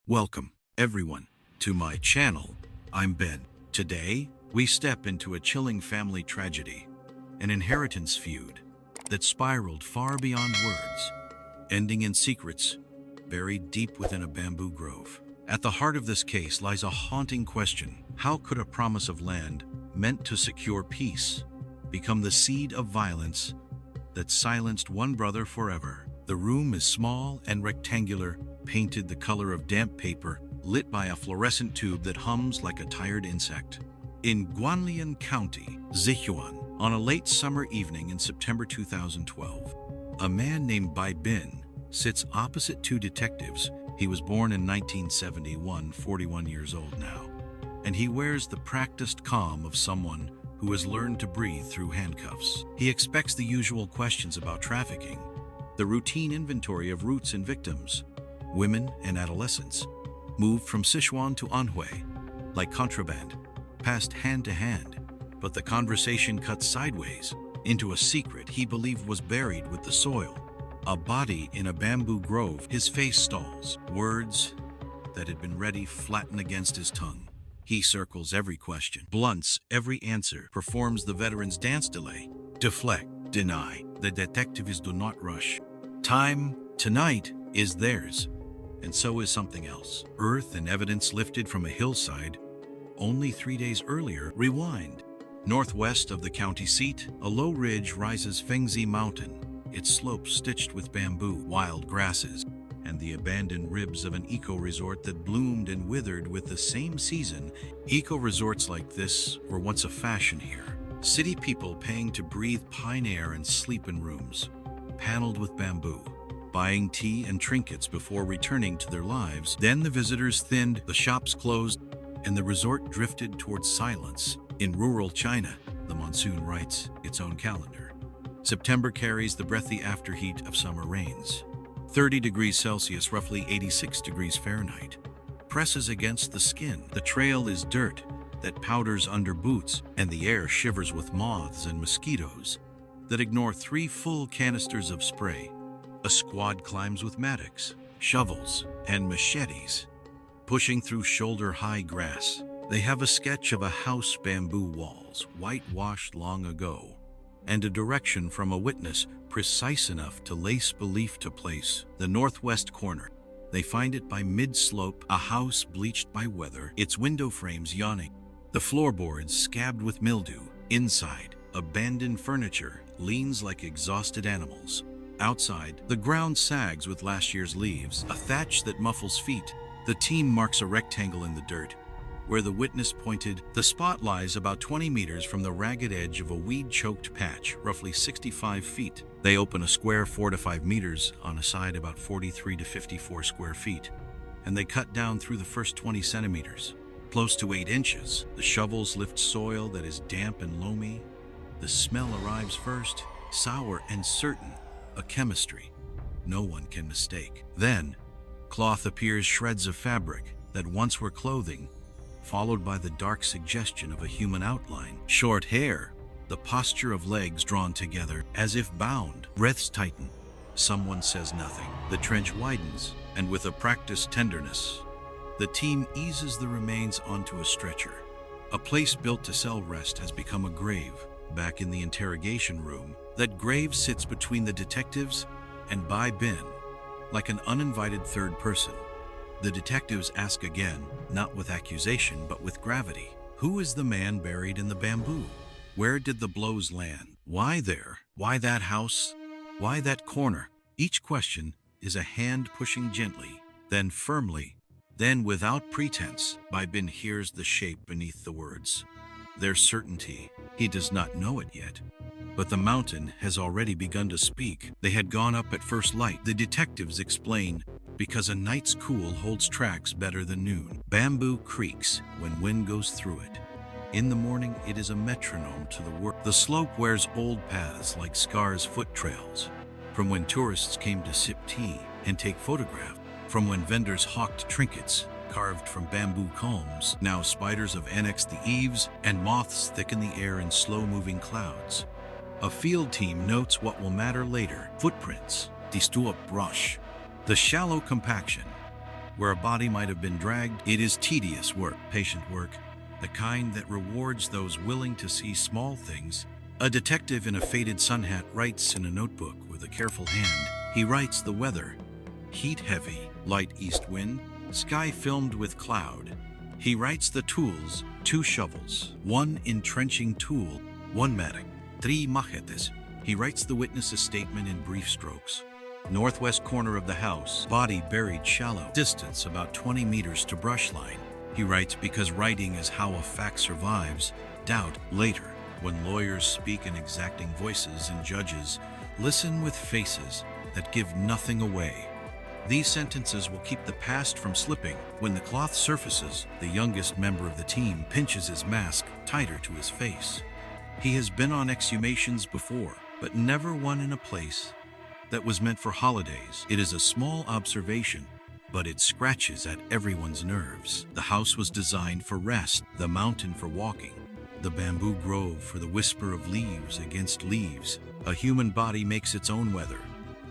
Welcome, everyone, to my channel. I'm Ben. Today, we step into a chilling family tragedy, an inheritance feud that spiraled far beyond words, ending in secrets buried deep within a bamboo grove. At the heart of this case lies a haunting question. How could a promise of land meant to secure peace become the seed of violence that silenced one brother forever? The room is small and rectangular, painted the color of damp paper, lit by a fluorescent tube that hums like a tired insect. In Guanlian County, Sichuan, on a late summer evening in September 2012, a man named Bai Bin sits opposite two detectives. He was born in 1971, 41 years old now, and he wears the practiced calm of someone who has learned to breathe through handcuffs. He expects the usual questions about trafficking, the routine inventory of routes and victims, women and adolescents, moved from Sichuan to Anhui, like contraband, passed hand to hand. But the conversation cuts sideways into a secret he believed was buried with the soil. A body in a bamboo grove. His face stalls. Words that had been ready flatten against his tongue. He circles every question, blunts every answer, performs the veteran's dance delay. Deflect, deny. The detectives do not rush. Time, tonight, is theirs, and so is something else. Earth and evidence lifted from a hillside only 3 days earlier. Rewind. Northwest of the county seat, a low ridge rises Fengzi Mountain, its slopes stitched with bamboo, wild grasses, and the abandoned ribs of an eco-resort that bloomed and withered with the same season. Eco-resorts like this were once a fashion here. City people paying to breathe pine air and sleep in rooms paneled with bamboo, buying tea and trinkets before returning to their lives. Then the visitors thinned, the shops closed, and the resort drifted towards silence. In rural China, the monsoon writes its own calendar. September carries the breathy afterheat of summer rains. 30 degrees Celsius, roughly 86 degrees Fahrenheit, presses against the skin. The trail is dirt that powders under boots, and the air shivers with moths and mosquitoes that ignore 3 full canisters of spray. A squad climbs with mattocks, shovels, and machetes, pushing through shoulder-high grass. They have a sketch of a house, bamboo walls, whitewashed long ago, and a direction from a witness precise enough to lace belief to place. The northwest corner. They find it by mid-slope, a house bleached by weather, its window frames yawning, the floorboards scabbed with mildew. Inside, abandoned furniture leans like exhausted animals. Outside, the ground sags with last year's leaves, a thatch that muffles feet. The team marks a rectangle in the dirt where the witness pointed. The spot lies about 20 meters from the ragged edge of a weed-choked patch, roughly 65 feet. They open a square 4 to 5 meters on a side about 43 to 54 square feet, and they cut down through the first 20 centimeters, close to 8 inches. The shovels lift soil that is damp and loamy. The smell arrives first, sour and certain, a chemistry no one can mistake. Then, cloth appears, shreds of fabric that once were clothing, followed by the dark suggestion of a human outline. Short hair, the posture of legs drawn together as if bound. Breaths tighten. Someone says nothing. The trench widens, and with a practiced tenderness, the team eases the remains onto a stretcher. A place built to sell rest has become a grave. Back in the interrogation room, that grave sits between the detectives and Bai Bin, like an uninvited third person. The detectives ask again, not with accusation, but with gravity. Who is the man buried in the bamboo? Where did the blows land? Why there? Why that house? Why that corner? Each question is a hand pushing gently, then firmly, then without pretense. Bai Bin hears the shape beneath the words. There's certainty. He does not know it yet, but the mountain has already begun to speak. They had gone up at first light. The detectives explain, because a night's cool holds tracks better than noon. Bamboo creaks when wind goes through it. In the morning, it is a metronome to the work. The slope wears old paths like scars, foot trails, from when tourists came to sip tea and take photographs, from when vendors hawked trinkets carved from bamboo combs. Now spiders have annexed the eaves, and moths thicken the air in slow-moving clouds. A field team notes what will matter later. Footprints, die Stuop brush, the shallow compaction, where a body might have been dragged. It is tedious work, patient work, the kind that rewards those willing to see small things. A detective in a faded sun hat writes in a notebook with a careful hand. He writes the weather: heat heavy, light east wind, sky filmed with cloud. He writes the tools: 2 shovels, 1 entrenching tool, 1 mattock, 3 machetes. He writes the witness's statement in brief strokes. Northwest corner of the house, body buried shallow, distance about 20 meters to brush line. He writes because writing is how a fact survives doubt later. When lawyers speak in exacting voices and judges listen with faces that give nothing away. These sentences will keep the past from slipping. When the cloth surfaces, the youngest member of the team pinches his mask tighter to his face. He has been on exhumations before, but never one in a place that was meant for holidays. It is a small observation, but it scratches at everyone's nerves. The house was designed for rest, the mountain for walking, the bamboo grove for the whisper of leaves against leaves. A human body makes its own weather.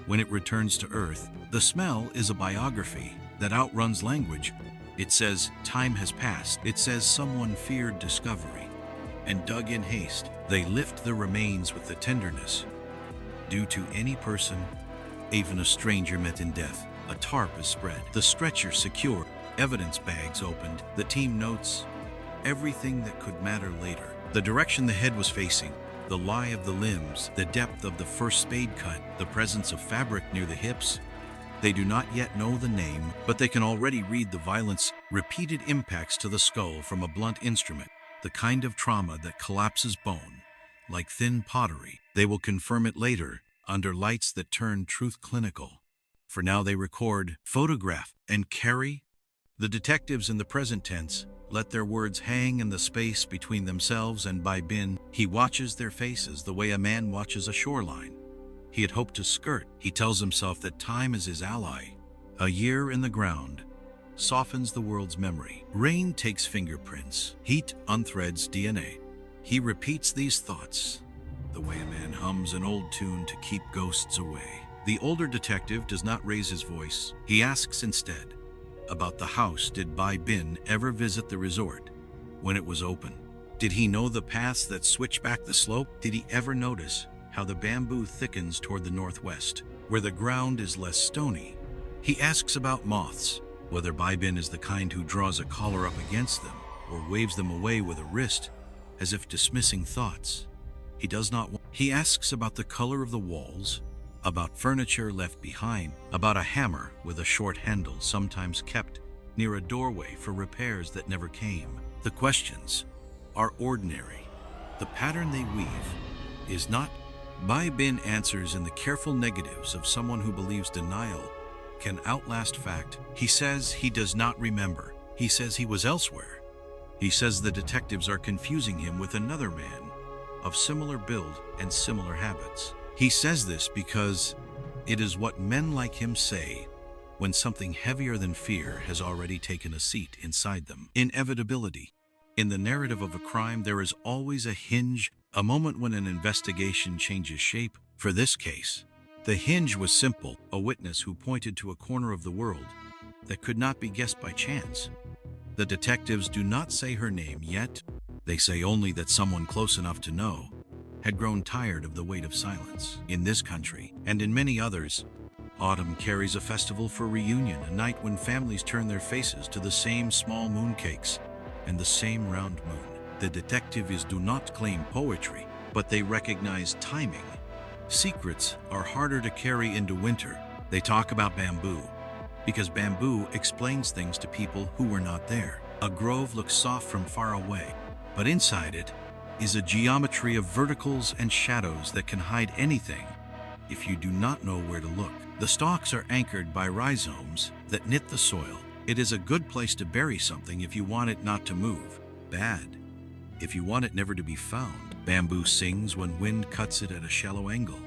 When it returns to earth, the smell is a biography that outruns language. It says time has passed. It says someone feared discovery and dug in haste. They lift the remains with the tenderness due to any person, even a stranger met in death. A tarp is spread, the stretcher secured, evidence bags opened. The team notes everything that could matter later. The direction the head was facing, the lie of the limbs, the depth of the first spade cut, the presence of fabric near the hips. They do not yet know the name, but they can already read the violence, repeated impacts to the skull from a blunt instrument, the kind of trauma that collapses bone, like thin pottery. They will confirm it later, under lights that turn truth clinical. For now they record, photograph, and carry. The detectives in the present tense let their words hang in the space between themselves and Bin. He watches their faces the way a man watches a shoreline. He had hoped to skirt. He tells himself that time is his ally. A year in the ground softens the world's memory. Rain takes fingerprints. Heat unthreads DNA. He repeats these thoughts the way a man hums an old tune to keep ghosts away. The older detective does not raise his voice. He asks instead about the house. Did Bin ever visit the resort when it was open? Did he know the paths that switch back the slope? Did he ever notice how the bamboo thickens toward the northwest, where the ground is less stony? He asks about moths, whether Bin is the kind who draws a collar up against them or waves them away with a wrist as if dismissing thoughts he does not want. He asks about the color of the walls, about furniture left behind, about a hammer with a short handle sometimes kept near a doorway for repairs that never came. The questions are ordinary. The pattern they weave is not. Bin answers in the careful negatives of someone who believes denial can outlast fact. He says he does not remember. He says he was elsewhere. He says the detectives are confusing him with another man of similar build and similar habits. He says this because it is what men like him say when something heavier than fear has already taken a seat inside them. Inevitability. In the narrative of a crime, there is always a hinge, a moment when an investigation changes shape. For this case, the hinge was simple: a witness who pointed to a corner of the world that could not be guessed by chance. The detectives do not say her name yet. They say only that someone close enough to know had grown tired of the weight of silence. In this country, and in many others, autumn carries a festival for reunion, a night when families turn their faces to the same small mooncakes and the same round moon. The detectives do not claim poetry, but they recognize timing. Secrets are harder to carry into winter. They talk about bamboo, because bamboo explains things to people who were not there. A grove looks soft from far away, but inside it is a geometry of verticals and shadows that can hide anything if you do not know where to look. The stalks are anchored by rhizomes that knit the soil. It is a good place to bury something if you want it not to move. Bad if you want it never to be found. Bamboo sings when wind cuts it at a shallow angle.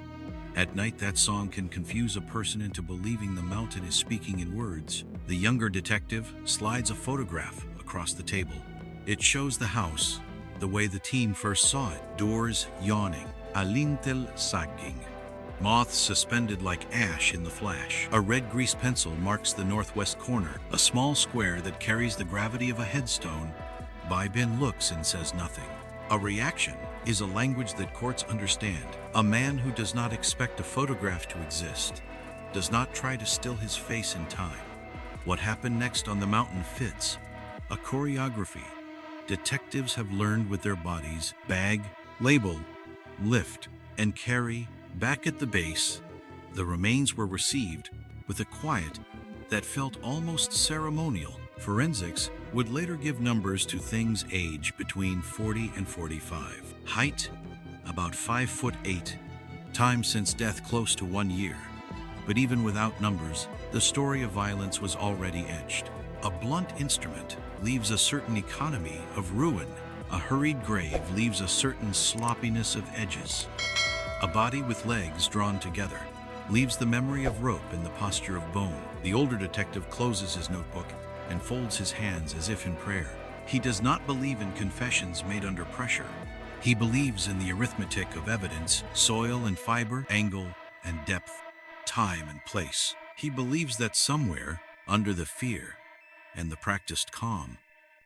At night, that song can confuse a person into believing the mountain is speaking in words. The younger detective slides a photograph across the table. It shows the house the way the team first saw it. Doors yawning, a lintel sagging, Moths suspended like ash in the flash. A red grease pencil marks the northwest corner, a small square that carries the gravity of a headstone. Bin looks and says nothing. A reaction is a language that courts understand. A man who does not expect a photograph to exist does not try to still his face in time. What happened next on the mountain fits a choreography. Detectives have learned with their bodies: bag, label, lift, and carry. Back at the base, the remains were received with a quiet that felt almost ceremonial. Forensics would later give numbers to things aged between 40 and 45. Height, about 5'8". Time since death close to 1 year. But even without numbers, the story of violence was already etched. A blunt instrument leaves a certain economy of ruin. A hurried grave leaves a certain sloppiness of edges. A body with legs drawn together leaves the memory of rope in the posture of bone. The older detective closes his notebook and folds his hands as if in prayer. He does not believe in confessions made under pressure. He believes in the arithmetic of evidence: soil and fiber, angle and depth, time and place. He believes that somewhere, under the fear and the practiced calm,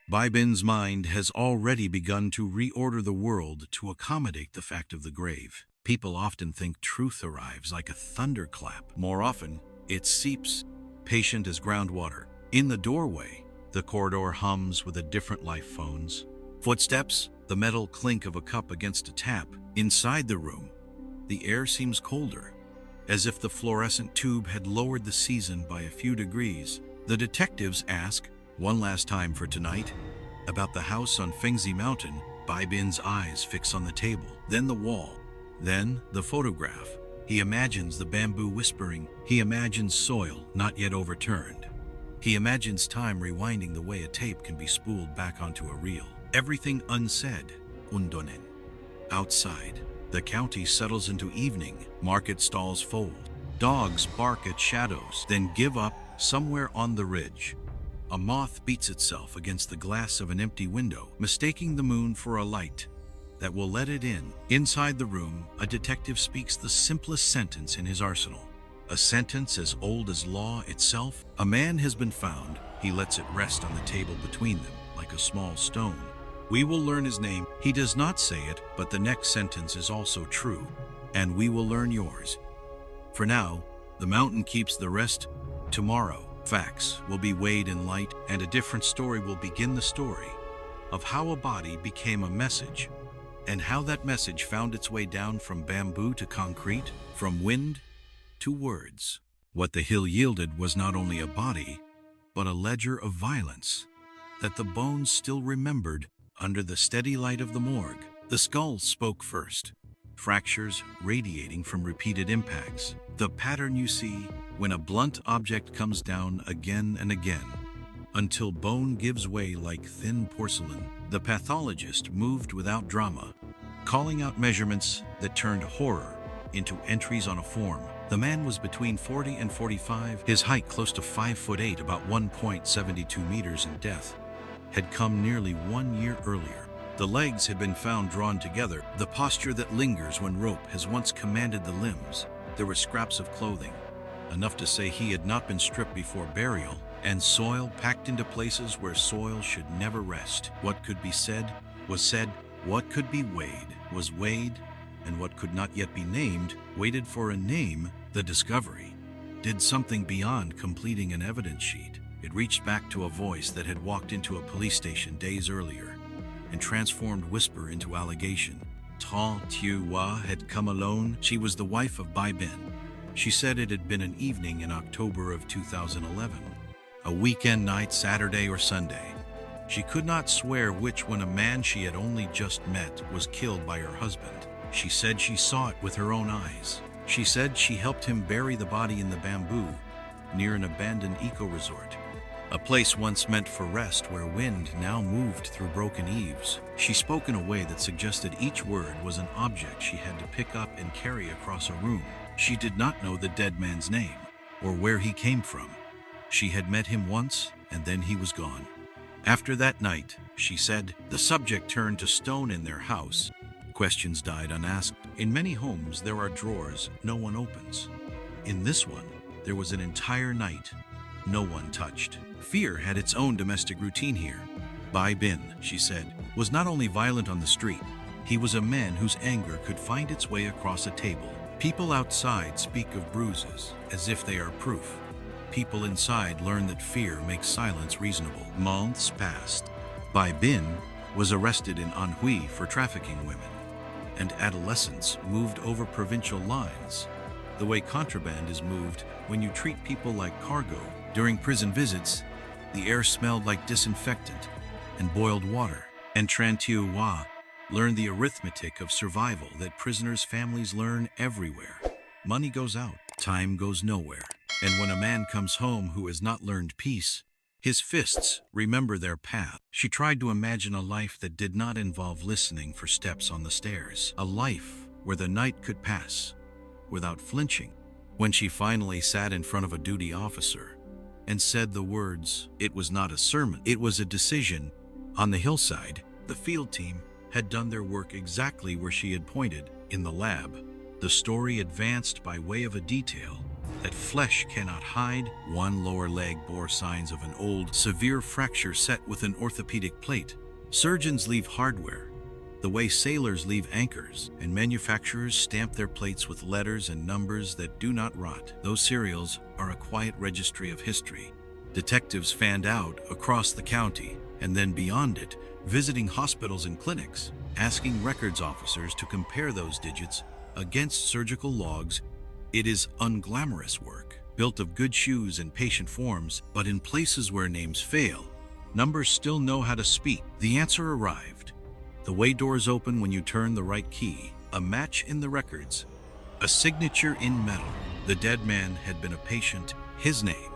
Bin's mind has already begun to reorder the world to accommodate the fact of the grave. People often think truth arrives like a thunderclap. More often, it seeps, patient as groundwater. In the doorway, the corridor hums with a different life phones. Footsteps, the metal clink of a cup against a tap. Inside the room, the air seems colder, as if the fluorescent tube had lowered the season by a few degrees. The detectives ask, one last time for tonight, about the house on Fengzi Mountain. Bin's eyes fix on the table, then the wall, then the photograph. He imagines the bamboo whispering. He imagines soil not yet overturned. He imagines time rewinding the way a tape can be spooled back onto a reel. Everything unsaid. Undonen. Outside, the county settles into evening. Market stalls fold. Dogs bark at shadows, then give up somewhere on the ridge. A moth beats itself against the glass of an empty window, mistaking the moon for a light that will let it in. Inside the room, a detective speaks the simplest sentence in his arsenal. A sentence as old as law itself. A man has been found. He lets it rest on the table between them, like a small stone. We will learn his name. He does not say it, but the next sentence is also true. And we will learn yours. For now, the mountain keeps the rest. Tomorrow, facts will be weighed in light, and a different story will begin. The story of how a body became a message, and how that message found its way down from bamboo to concrete, from wind to words. What the hill yielded was not only a body, but a ledger of violence that the bones still remembered under the steady light of the morgue. The skull spoke first, fractures radiating from repeated impacts. The pattern you see when a blunt object comes down again and again, until bone gives way like thin porcelain. The pathologist moved without drama, calling out measurements that turned horror into entries on a form. The man was between 40 and 45. His height, close to 5'8", about 1.72 meters, and death had come nearly 1 year earlier. The legs had been found drawn together, the posture that lingers when rope has once commanded the limbs. There were scraps of clothing, enough to say he had not been stripped before burial, and soil packed into places where soil should never rest. What could be said was said, what could be weighed was weighed, and what could not yet be named waited for a name. The discovery did something beyond completing an evidence sheet. It reached back to a voice that had walked into a police station days earlier and transformed whisper into allegation. Ta Tiu Hua had come alone. She was the wife of Bin. She said it had been an evening in October of 2011, a weekend night, Saturday or Sunday. She could not swear which, when a man she had only just met was killed by her husband. She said she saw it with her own eyes. She said she helped him bury the body in the bamboo near an abandoned eco-resort, a place once meant for rest where wind now moved through broken eaves. She spoke in a way that suggested each word was an object she had to pick up and carry across a room. She did not know the dead man's name or where he came from. She had met him once, and then he was gone. After that night, she said, the subject turned to stone in their house, Questions died unasked. In many homes, there are drawers no one opens. In this one, there was an entire night no one touched. Fear had its own domestic routine here. Bai Bin, she said, was not only violent on the street, he was a man whose anger could find its way across a table. People outside speak of bruises as if they are proof. People inside learn that fear makes silence reasonable. Months passed. Bai Bin was arrested in Anhui for trafficking women, and adolescents moved over provincial lines, the way contraband is moved when you treat people like cargo. During prison visits, the air smelled like disinfectant and boiled water. And Tran Tiu Hua learned the arithmetic of survival that prisoners' families learn everywhere. Money goes out, time goes nowhere. And when a man comes home who has not learned peace, his fists remember their path. She tried to imagine a life that did not involve listening for steps on the stairs. A life where the night could pass without flinching. When she finally sat in front of a duty officer and said the words, it was not a sermon, it was a decision. On the hillside, the field team had done their work exactly where she had pointed, in the lab. The story advanced by way of a detail that flesh cannot hide. One lower leg bore signs of an old, severe fracture set with an orthopedic plate. Surgeons leave hardware, the way sailors leave anchors, and manufacturers stamp their plates with letters and numbers that do not rot. Those serials are a quiet registry of history. Detectives fanned out across the county, and then beyond it, visiting hospitals and clinics, asking records officers to compare those digits against surgical logs. It is unglamorous work, built of good shoes and patient forms, but in places where names fail, numbers still know how to speak. The answer arrived. The way doors open when you turn the right key, a match in the records, a signature in metal. The dead man had been a patient. His name,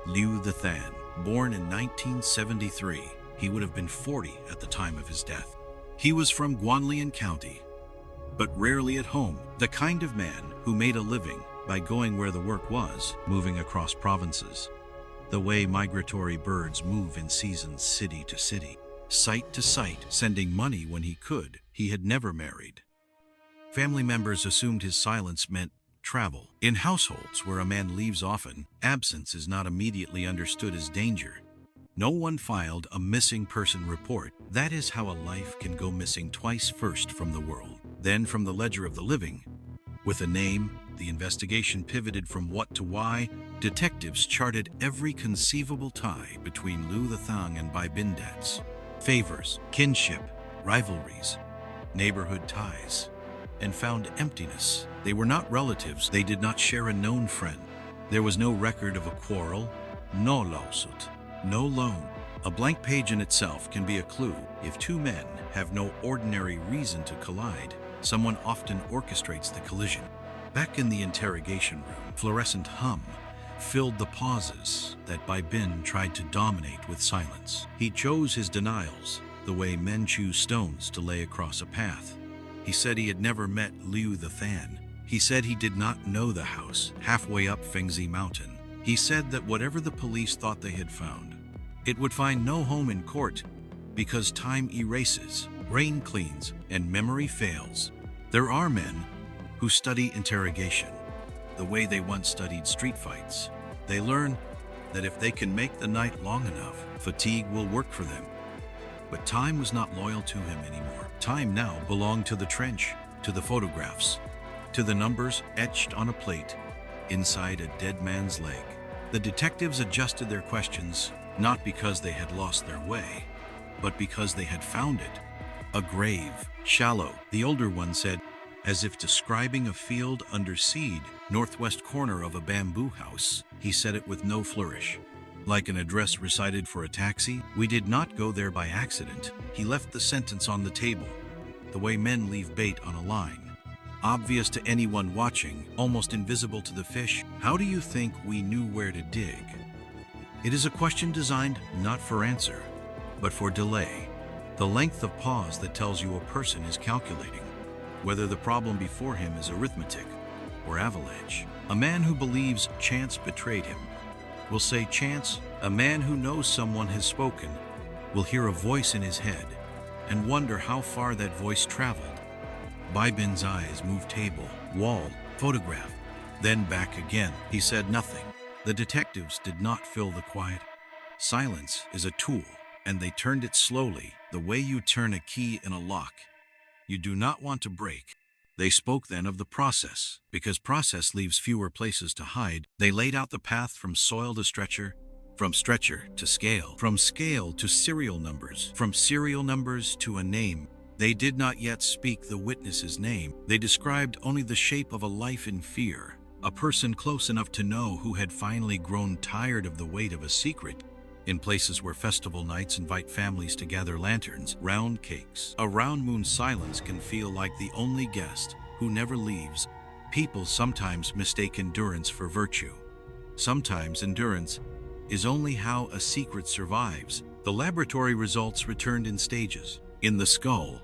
Liu the Than, born in 1973. He would have been 40 at the time of his death. He was from Guanlian County, but rarely at home. The kind of man who made a living by going where the work was, moving across provinces, the way migratory birds move in seasons, city to city, site to site, sending money when he could. He had never married. Family members assumed his silence meant travel. In households where a man leaves often, absence is not immediately understood as danger. No one filed a missing person report. That is how a life can go missing twice, first from the world, then from the ledger of the living. With a name, the investigation pivoted from what to why. Detectives charted every conceivable tie between Liu the Thang and Bai Bin debts. Favors, kinship, rivalries, neighborhood ties, and found emptiness. They were not relatives. They did not share a known friend. There was no record of a quarrel, no lawsuit, no loan. A blank page in itself can be a clue. If two men have no ordinary reason to collide, someone often orchestrates the collision. Back in the interrogation room, fluorescent hum filled the pauses that Bai Bin tried to dominate with silence. He chose his denials the way men choose stones to lay across a path. He said he had never met Liu the Than. He said he did not know the house halfway up Fengzi Mountain. He said that whatever the police thought they had found, it would find no home in court because time erases, brain cleans, and memory fails. There are men who study interrogation the way they once studied street fights. They learn that if they can make the night long enough, fatigue will work for them. But time was not loyal to him anymore. Time now belonged to the trench, to the photographs, to the numbers etched on a plate inside a dead man's leg. The detectives adjusted their questions, not because they had lost their way, but because they had found it. A grave, shallow, the older one said, as if describing a field under seed, northwest corner of a bamboo house. He said it with no flourish, like an address recited for a taxi. We did not go there by accident. He left the sentence on the table, the way men leave bait on a line. Obvious to anyone watching, almost invisible to the fish. How do you think we knew where to dig? It is a question designed not for answer, but for delay. The length of pause that tells you a person is calculating, whether the problem before him is arithmetic or avalanche. A man who believes chance betrayed him will say chance. A man who knows someone has spoken will hear a voice in his head and wonder how far that voice traveled. Bybin's eyes moved table, wall, photograph, then back again. He said nothing. The detectives did not fill the quiet. Silence is a tool, and they turned it slowly, the way you turn a key in a lock. You do not want to break. They spoke then of the process, because process leaves fewer places to hide. They laid out the path from soil to stretcher, from stretcher to scale, from scale to serial numbers, from serial numbers to a name. They did not yet speak the witness's name. They described only the shape of a life in fear, a person close enough to know who had finally grown tired of the weight of a secret. In places where festival nights invite families to gather lanterns, round cakes, a round moon silence can feel like the only guest who never leaves. People sometimes mistake endurance for virtue. Sometimes endurance is only how a secret survives. The laboratory results returned in stages. In the skull,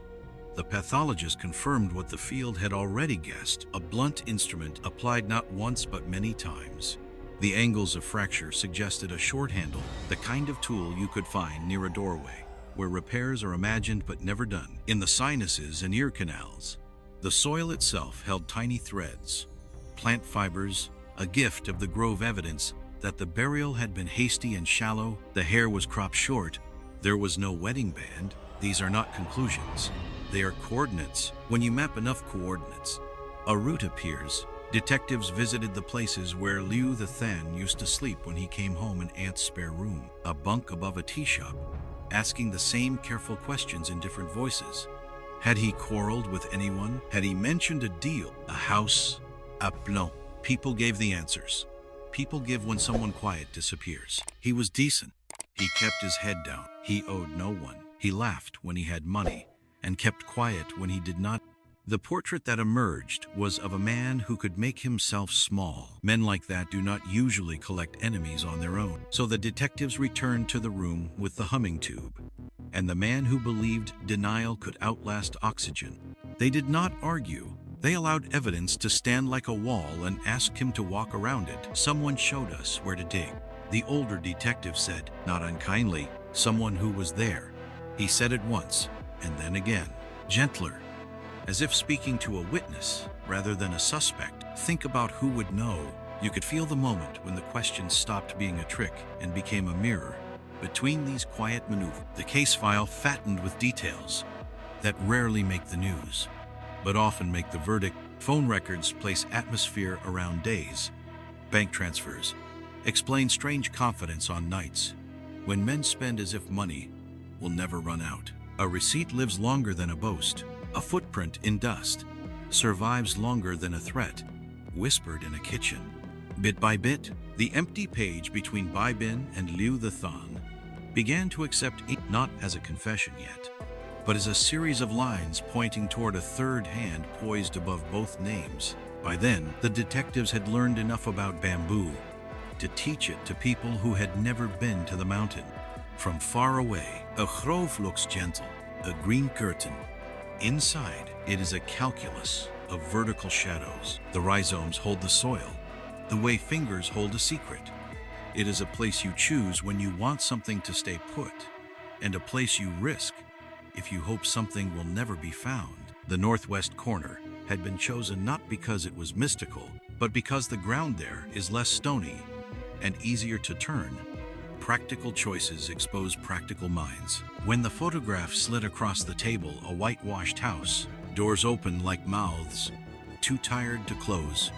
the pathologist confirmed what the field had already guessed, a blunt instrument applied not once but many times. The angles of fracture suggested a short handle, the kind of tool you could find near a doorway, where repairs are imagined but never done. In the sinuses and ear canals, the soil itself held tiny threads, plant fibers, a gift of the grove evidence that the burial had been hasty and shallow. The hair was cropped short. There was no wedding band. These are not conclusions. They are coordinates. When you map enough coordinates, a route appears. Detectives visited the places where Liu the Than used to sleep when he came home in Aunt's spare room, a bunk above a tea shop, asking the same careful questions in different voices. Had he quarreled with anyone? Had he mentioned a deal? A house? A plan? People gave the answers. People give when someone quiet disappears. He was decent. He kept his head down. He owed no one. He laughed when he had money and kept quiet when he did not. The portrait that emerged was of a man who could make himself small. Men like that do not usually collect enemies on their own. So the detectives returned to the room with the humming tube, and the man who believed denial could outlast oxygen. They did not argue. They allowed evidence to stand like a wall and asked him to walk around it. Someone showed us where to dig. The older detective said, not unkindly, someone who was there. He said it once, and then again, gentler, as if speaking to a witness rather than a suspect. Think about who would know. You could feel the moment when the questions stopped being a trick and became a mirror. Between these quiet maneuvers, the case file fattened with details that rarely make the news, but often make the verdict. Phone records place atmosphere around days. Bank transfers explain strange confidence on nights when men spend as if money will never run out. A receipt lives longer than a boast. A footprint in dust survives longer than a threat whispered in a kitchen. Bit by bit, the empty page between Bybin and Liu the Than began to accept not as a confession yet, but as a series of lines pointing toward a third hand poised above both names. By then, the detectives had learned enough about bamboo to teach it to people who had never been to the mountain. From far away, a grove looks gentle, a green curtain. Inside, it is a calculus of vertical shadows. The rhizomes hold the soil, the way fingers hold a secret. It is a place you choose when you want something to stay put, and a place you risk if you hope something will never be found. The northwest corner had been chosen not because it was mystical, but because the ground there is less stony and easier to turn. Practical choices expose practical minds. When the photograph slid across the table, a whitewashed house, doors open like mouths, too tired to close,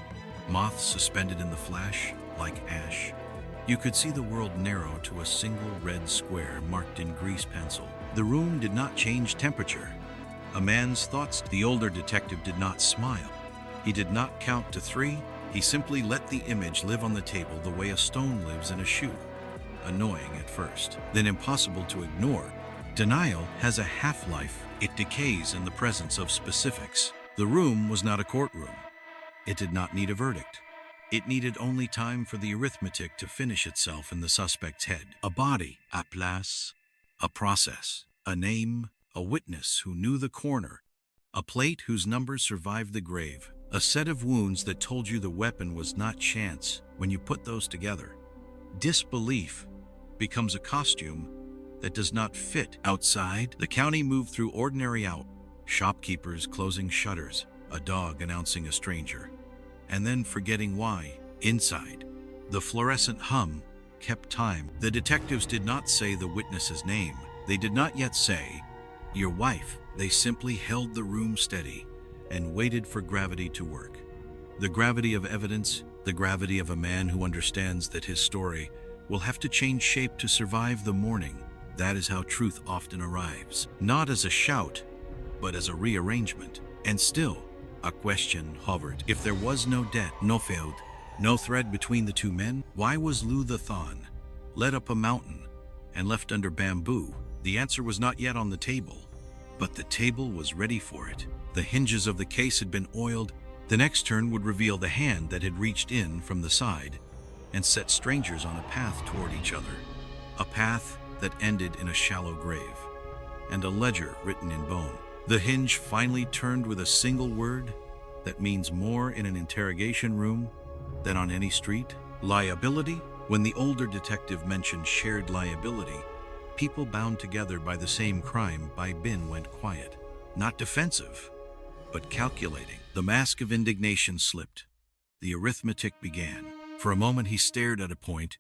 moths suspended in the flash like ash. You could see the world narrow to a single red square marked in grease pencil. The room did not change temperature. A man's thoughts. The older detective did not smile. He did not count to 3. He simply let the image live on the table the way a stone lives in a shoe. Annoying at first, then impossible to ignore. Denial has a half-life. It decays in the presence of specifics. The room was not a courtroom. It did not need a verdict. It needed only time for the arithmetic to finish itself in the suspect's head. A body, a place, a process, a name, a witness who knew the corner, a plate whose numbers survived the grave, a set of wounds that told you the weapon was not chance. When you put those together, disbelief becomes a costume that does not fit. Outside, the county moved through ordinary hours. shopkeepers closing shutters, a dog announcing a stranger, and then forgetting why. Inside, the fluorescent hum kept time. The detectives did not say the witness's name. They did not yet say, "Your wife." They simply held the room steady and waited for gravity to work. The gravity of evidence, the gravity of a man who understands that his story will have to change shape to survive the morning. That is how truth often arrives. Not as a shout, but as a rearrangement. And still, a question hovered. If there was no debt, no Feud, no thread between the two men, why was Lou the Thon led up a mountain and left under bamboo? The answer was not yet on the table, but the table was ready for it. The hinges of the case had been oiled. The next turn would reveal the hand that had reached in from the side and set strangers on a path toward each other. A path that ended in a shallow grave and a ledger written in bone. The hinge finally turned with a single word that means more in an interrogation room than on any street. Liability. When the older detective mentioned shared liability, people bound together by the same crime, Bin went quiet. Not defensive, but calculating. The mask of indignation slipped. The arithmetic began. For a moment he stared at a point,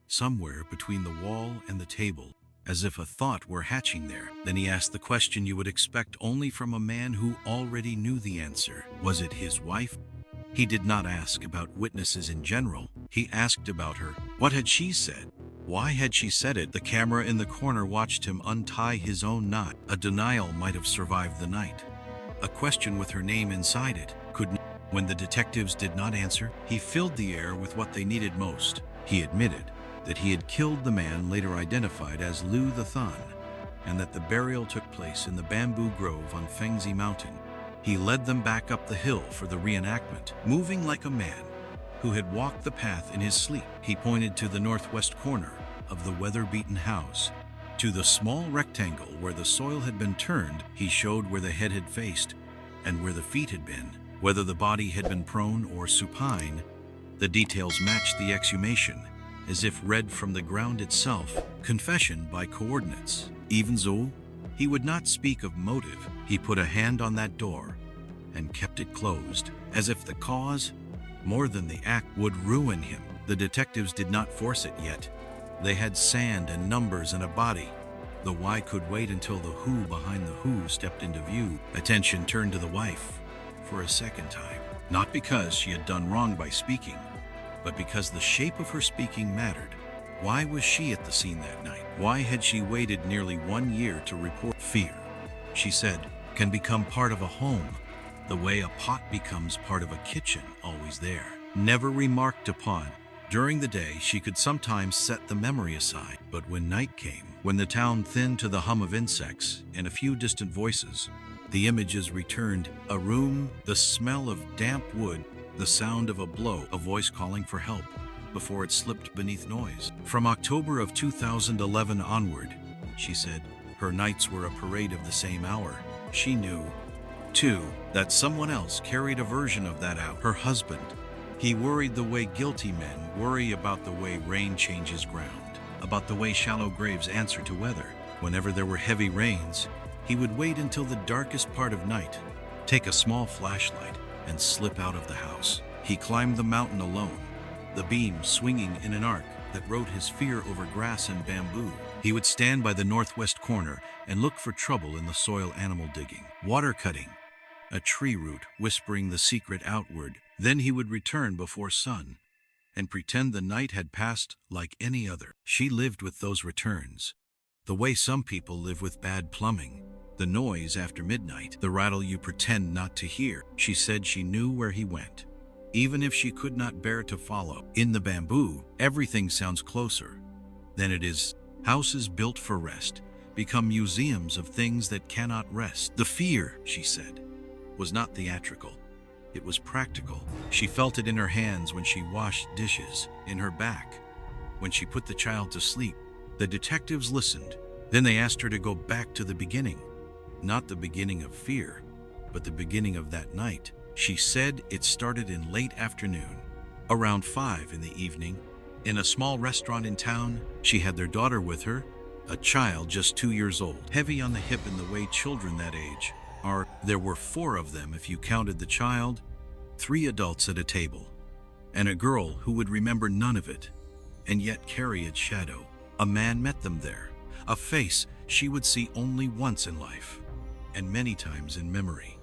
somewhere between the wall and the table, as if a thought were hatching there. Then he asked the question you would expect only from a man who already knew the answer. Was it his wife? He did not ask about witnesses in general. He asked about her. What had she said? Why had she said it? The camera in the corner watched him untie his own knot. A denial might have survived the night. A question with her name inside it could. When the detectives did not answer, he filled the air with what they needed most. He admitted that he had killed the man later identified as Lou the Thon, and that the burial took place in the bamboo grove on Fengzi Mountain. He led them back up the hill for the reenactment, moving like a man who had walked the path in his sleep. He pointed to the northwest corner of the weather-beaten house. To the small rectangle where the soil had been turned, he showed where the head had faced and where the feet had been. Whether the body had been prone or supine, the details matched the exhumation, as if read from the ground itself. Confession by coordinates. Even so, he would not speak of motive. He put a hand on that door and kept it closed, as if the cause, more than the act, would ruin him. The detectives did not force it yet. They had sand and numbers and a body. The why could wait until the who behind the who stepped into view. Attention turned to the wife for a second time, not because she had done wrong by speaking, but because the shape of her speaking mattered. Why was she at the scene that night? Why had she waited nearly 1 year to report? Fear, she said, can become part of a home, the way a pot becomes part of a kitchen, always there, never remarked upon. During the day, she could sometimes set the memory aside, but when night came, when the town thinned to the hum of insects and a few distant voices, the images returned. A room, the smell of damp wood, the sound of a blow, a voice calling for help before it slipped beneath noise. From October of 2011 onward, she said, her nights were a parade of the same hour. She knew, too, that someone else carried a version of that out. Her husband. He worried the way guilty men worry about the way rain changes ground, about the way shallow graves answer to weather. Whenever there were heavy rains, he would wait until the darkest part of night, take a small flashlight, and slip out of the house. He climbed the mountain alone, the beam swinging in an arc that wrote his fear over grass and bamboo. He would stand by the northwest corner and look for trouble in the soil animal digging, water cutting, a tree root whispering the secret outward. Then he would return before sun and pretend the night had passed like any other. She lived with those returns, the way some people live with bad plumbing. The noise after midnight, the rattle you pretend not to hear. She said she knew where he went, even if she could not bear to follow. In the bamboo, everything sounds closer than it is. Houses built for rest become museums of things that cannot rest. The fear, she said, was not theatrical. It was practical. She felt it in her hands when she washed dishes, in her back when she put the child to sleep. The detectives listened. Then they asked her to go back to the beginning. Not the beginning of fear, but the beginning of that night. She said it started in late afternoon, around 5 in the evening, in a small restaurant in town. She had their daughter with her, a child just 2 years old, heavy on the hip in the way children that age There were 4 of them if you counted the child, 3 adults at a table, and a girl who would remember none of it, and yet carry its shadow. A man met them there, a face she would see only once in life, and many times in memory.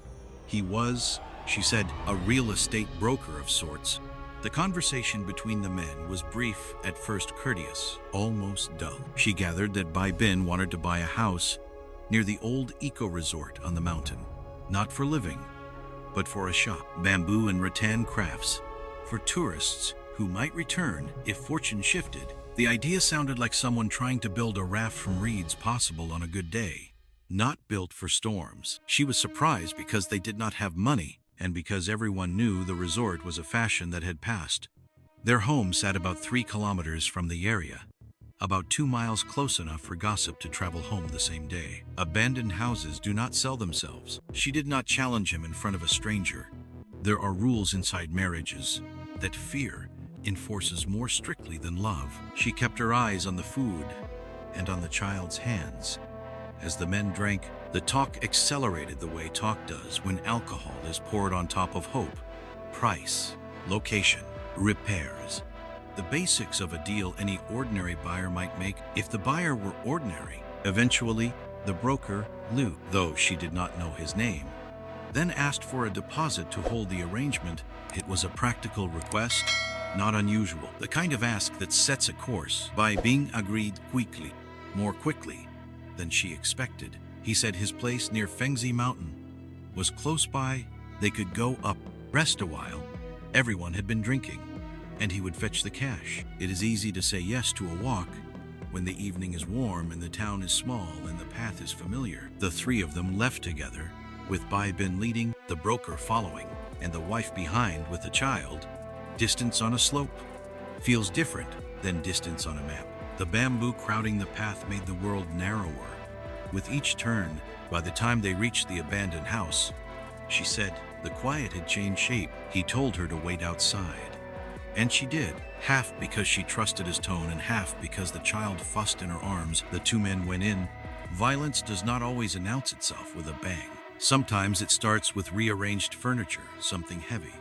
He was, she said, a real estate broker of sorts. The conversation between the men was brief, at first courteous, almost dull. She gathered that Bai Bin wanted to buy a house near the old eco-resort on the mountain, not for living, but for a shop, bamboo and rattan crafts, for tourists who might return if fortune shifted. The idea sounded like someone trying to build a raft from reeds possible on a good day, not built for storms. She was surprised because they did not have money, and because everyone knew the resort was a fashion that had passed. Their home sat about 3 kilometers from the area, about 2 miles close enough for gossip to travel home the same day. Abandoned houses do not sell themselves. She did not challenge him in front of a stranger. There are rules inside marriages that fear enforces more strictly than love. She kept her eyes on the food and on the child's hands. As the men drank, the talk accelerated the way talk does when alcohol is poured on top of hope. Price, location, repairs. The basics of a deal any ordinary buyer might make if the buyer were ordinary. Eventually, the broker, Liu, though she did not know his name, then asked for a deposit to hold the arrangement. It was a practical request, not unusual. The kind of ask that sets a course by being agreed quickly, more quickly than she expected. He said his place near Fengzi Mountain was close by. They could go up, rest a while. Everyone had been drinking, and he would fetch the cash. It is easy to say yes to a walk when the evening is warm and the town is small and the path is familiar. The 3 of them left together, with Bai Bin leading, the broker following, and the wife behind with the child. Distance on a slope feels different than distance on a map. The bamboo crowding the path made the world narrower. With each turn, by the time they reached the abandoned house, she said the quiet had changed shape. He told her to wait outside, and she did, half because she trusted his tone and half because the child fussed in her arms. The 2 men went in. Violence does not always announce itself with a bang. Sometimes it starts with rearranged furniture, something heavy,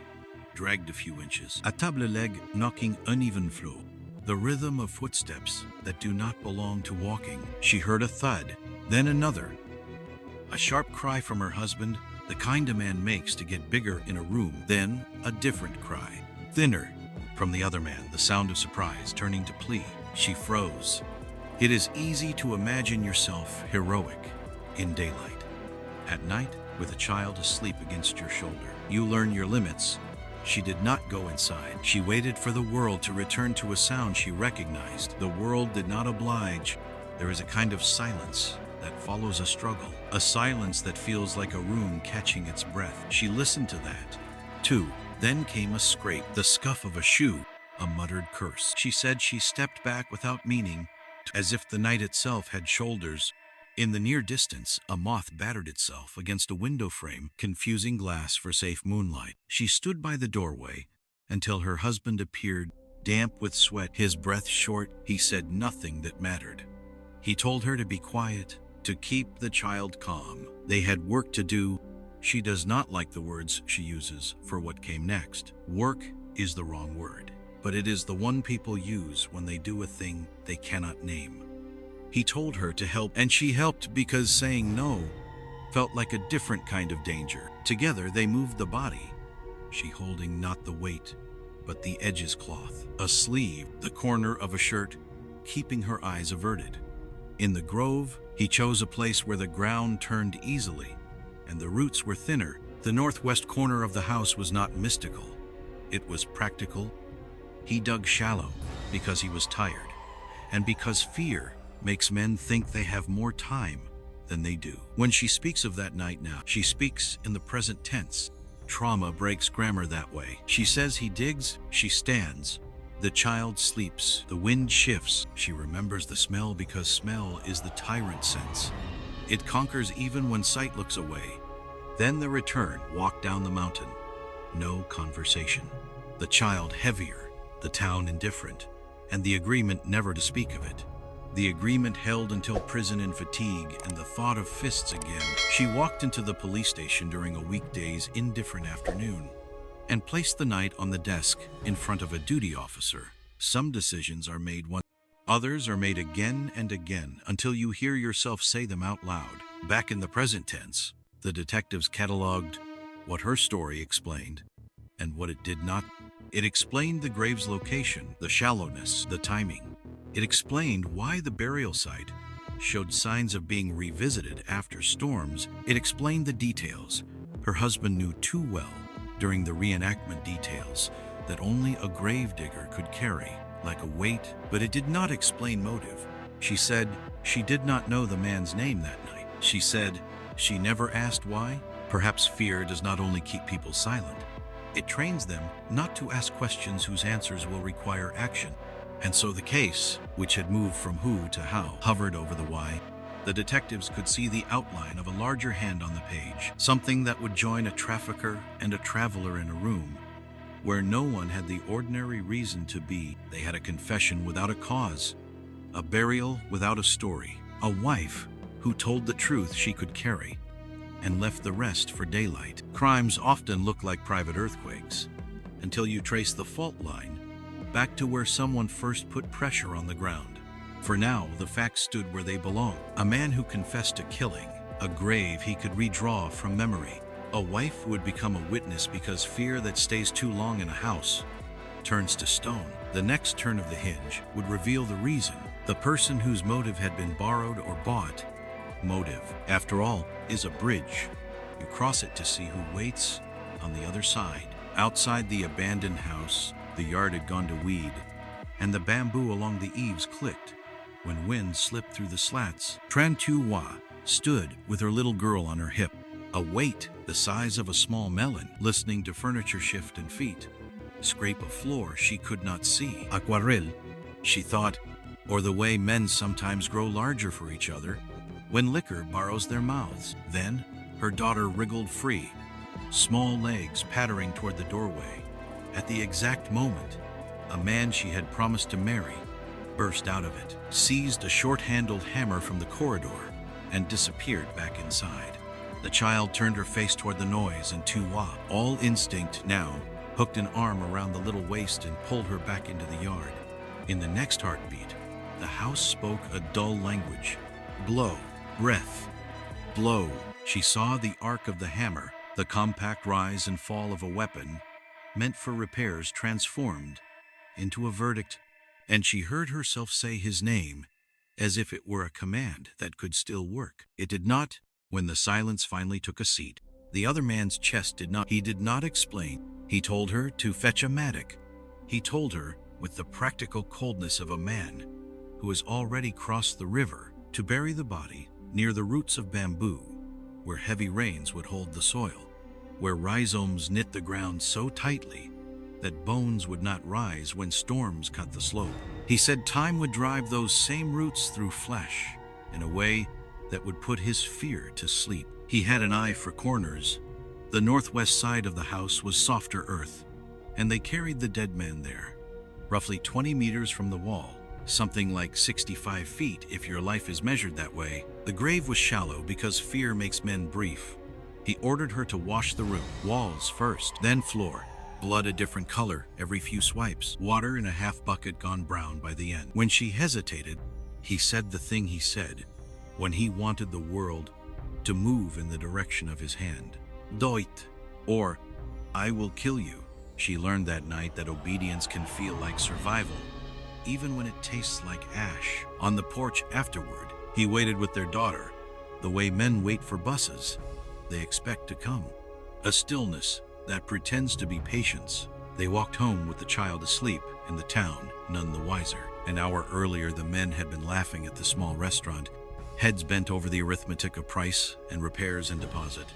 dragged a few inches. A table leg knocking uneven floor. The rhythm of footsteps that do not belong to walking. She heard a thud, then another. A sharp cry from her husband, the kind a man makes to get bigger in a room. Then a different cry, thinner, from the other man, the sound of surprise turning to plea. She froze. It is easy to imagine yourself heroic in daylight. At night, with a child asleep against your shoulder, you learn your limits. She did not go inside. She waited for the world to return to a sound she recognized. The world did not oblige. There is a kind of silence that follows a struggle, a silence that feels like a room catching its breath. She listened to that, too. Then came a scrape, the scuff of a shoe, a muttered curse. She said she stepped back without meaning, as if the night itself had shoulders. In the near distance, a moth battered itself against a window frame, confusing glass for safe moonlight. She stood by the doorway until her husband appeared, damp with sweat, his breath short. He said nothing that mattered. He told her to be quiet, to keep the child calm. They had work to do. She does not like the words she uses for what came next. Work is the wrong word, but it is the one people use when they do a thing they cannot name. He told her to help, and she helped because saying no felt like a different kind of danger. Together they moved the body, she holding not the weight, but the edges cloth, a sleeve, the corner of a shirt, keeping her eyes averted. In the grove, he chose a place where the ground turned easily, and the roots were thinner. The northwest corner of the house was not mystical. It was practical. He dug shallow because he was tired, and because fear makes men think they have more time than they do. When she speaks of that night now, she speaks in the present tense. Trauma breaks grammar that way. She says he digs, she stands. The child sleeps, the wind shifts. She remembers the smell because smell is the tyrant sense. It conquers even when sight looks away. Then the return, walk down the mountain. No conversation. The child heavier, the town indifferent, and the agreement never to speak of it. The agreement held until prison and fatigue and the thought of fists again. She walked into the police station during a weekday's indifferent afternoon and placed the night on the desk in front of a duty officer. Some decisions are made once, others are made again and again until you hear yourself say them out loud. Back in the present tense, the detectives cataloged what her story explained and what it did not. It explained the grave's location, the shallowness, the timing. It explained why the burial site showed signs of being revisited after storms. It explained the details her husband knew too well during the reenactment details that only a gravedigger could carry, like a weight, but it did not explain motive. She said she did not know the man's name that night. She said she never asked why. Perhaps fear does not only keep people silent, it trains them not to ask questions whose answers will require action. And so the case, which had moved from who to how, hovered over the why. The detectives could see the outline of a larger hand on the page, something that would join a trafficker and a traveler in a room where no one had the ordinary reason to be. They had a confession without a cause, a burial without a story, a wife who told the truth she could carry and left the rest for daylight. Crimes often look like private earthquakes until you trace the fault line back to where someone first put pressure on the ground. For now, the facts stood where they belonged. A man who confessed to killing, a grave he could redraw from memory, a wife who would become a witness because fear that stays too long in a house turns to stone. The next turn of the hinge would reveal the reason, the person whose motive had been borrowed or bought. Motive, after all, is a bridge. You cross it to see who waits on the other side. Outside the abandoned house, the yard had gone to weed, and the bamboo along the eaves clicked when wind slipped through the slats. Tran Tu Hua stood with her little girl on her hip, a weight the size of a small melon, listening to furniture shift and feet scrape a floor she could not see. Aquarelle, she thought, or the way men sometimes grow larger for each other when liquor borrows their mouths. Then her daughter wriggled free, small legs pattering toward the doorway. At the exact moment, a man she had promised to marry burst out of it, seized a short-handled hammer from the corridor, and disappeared back inside. The child turned her face toward the noise, and Tu Hua, all instinct now, hooked an arm around the little waist and pulled her back into the yard. In the next heartbeat, the house spoke a dull language. Blow, breath, blow. She saw the arc of the hammer, the compact rise and fall of a weapon meant for repairs transformed into a verdict, and she heard herself say his name as if it were a command that could still work. It did not. When the silence finally took a seat, the other man's chest did not. He did not explain. He told her to fetch a mattock. He told her with the practical coldness of a man who has already crossed the river to bury the body near the roots of bamboo, where heavy rains would hold the soil, where rhizomes knit the ground so tightly that bones would not rise when storms cut the slope. He said time would drive those same roots through flesh in a way that would put his fear to sleep. He had an eye for corners. The northwest side of the house was softer earth, and they carried the dead man there, roughly 20 meters from the wall, something like 65 feet if your life is measured that way. The grave was shallow because fear makes men brief. He ordered her to wash the room, walls first, then floor. Blood a different color every few swipes, water in a half bucket gone brown by the end. When she hesitated, he said the thing he said when he wanted the world to move in the direction of his hand. Doit, or I will kill you. She learned that night that obedience can feel like survival, even when it tastes like ash. On the porch afterward, he waited with their daughter, the way men wait for buses they expect to come. A stillness that pretends to be patience. They walked home with the child asleep in the town, none the wiser. An hour earlier, the men had been laughing at the small restaurant, heads bent over the arithmetic of price and repairs and deposit.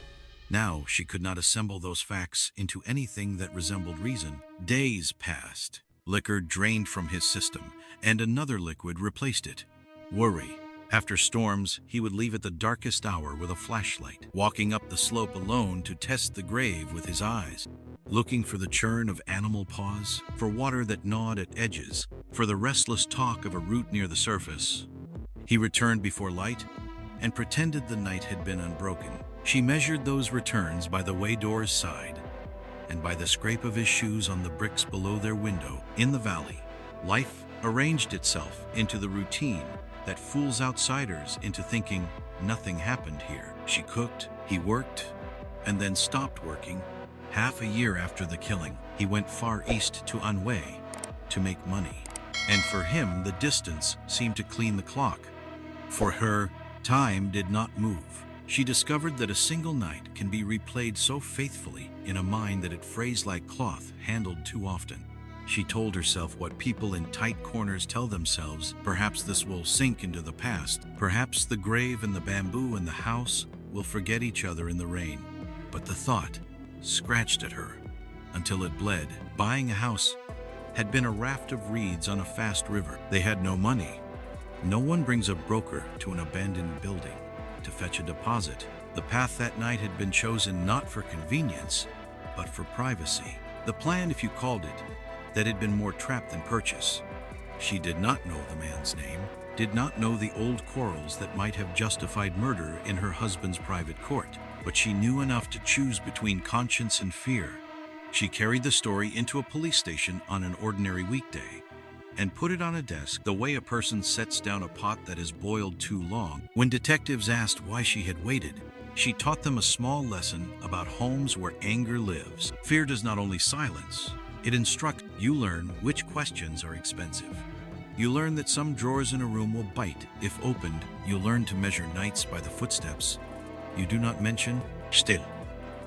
Now she could not assemble those facts into anything that resembled reason. Days passed. Liquor drained from his system, and another liquid replaced it. Worry. After storms, he would leave at the darkest hour with a flashlight, walking up the slope alone to test the grave with his eyes, looking for the churn of animal paws, for water that gnawed at edges, for the restless talk of a root near the surface. He returned before light and pretended the night had been unbroken. She measured those returns by the way doors sighed and by the scrape of his shoes on the bricks below their window. In the valley, life arranged itself into the routine that fools outsiders into thinking nothing happened here. She cooked, he worked, and then stopped working. Half a year after the killing, he went far east to Anhui to make money. And for him, the distance seemed to clean the clock. For her, time did not move. She discovered that a single night can be replayed so faithfully in a mind that it frays like cloth handled too often. She told herself what people in tight corners tell themselves: perhaps this will sink into the past. Perhaps the grave and the bamboo and the house will forget each other in the rain. But the thought scratched at her until it bled. Buying a house had been a raft of reeds on a fast river. They had no money. No one brings a broker to an abandoned building to fetch a deposit. The path that night had been chosen not for convenience, but for privacy. The plan, if you called it, that had been more trap than purchase. She did not know the man's name, did not know the old quarrels that might have justified murder in her husband's private court, but she knew enough to choose between conscience and fear. She carried the story into a police station on an ordinary weekday and put it on a desk the way a person sets down a pot that has boiled too long. When detectives asked why she had waited, she taught them a small lesson about homes where anger lives. Fear does not only silence, it instructs. You learn which questions are expensive. You learn that some drawers in a room will bite if opened. You learn to measure nights by the footsteps you do not mention. Still,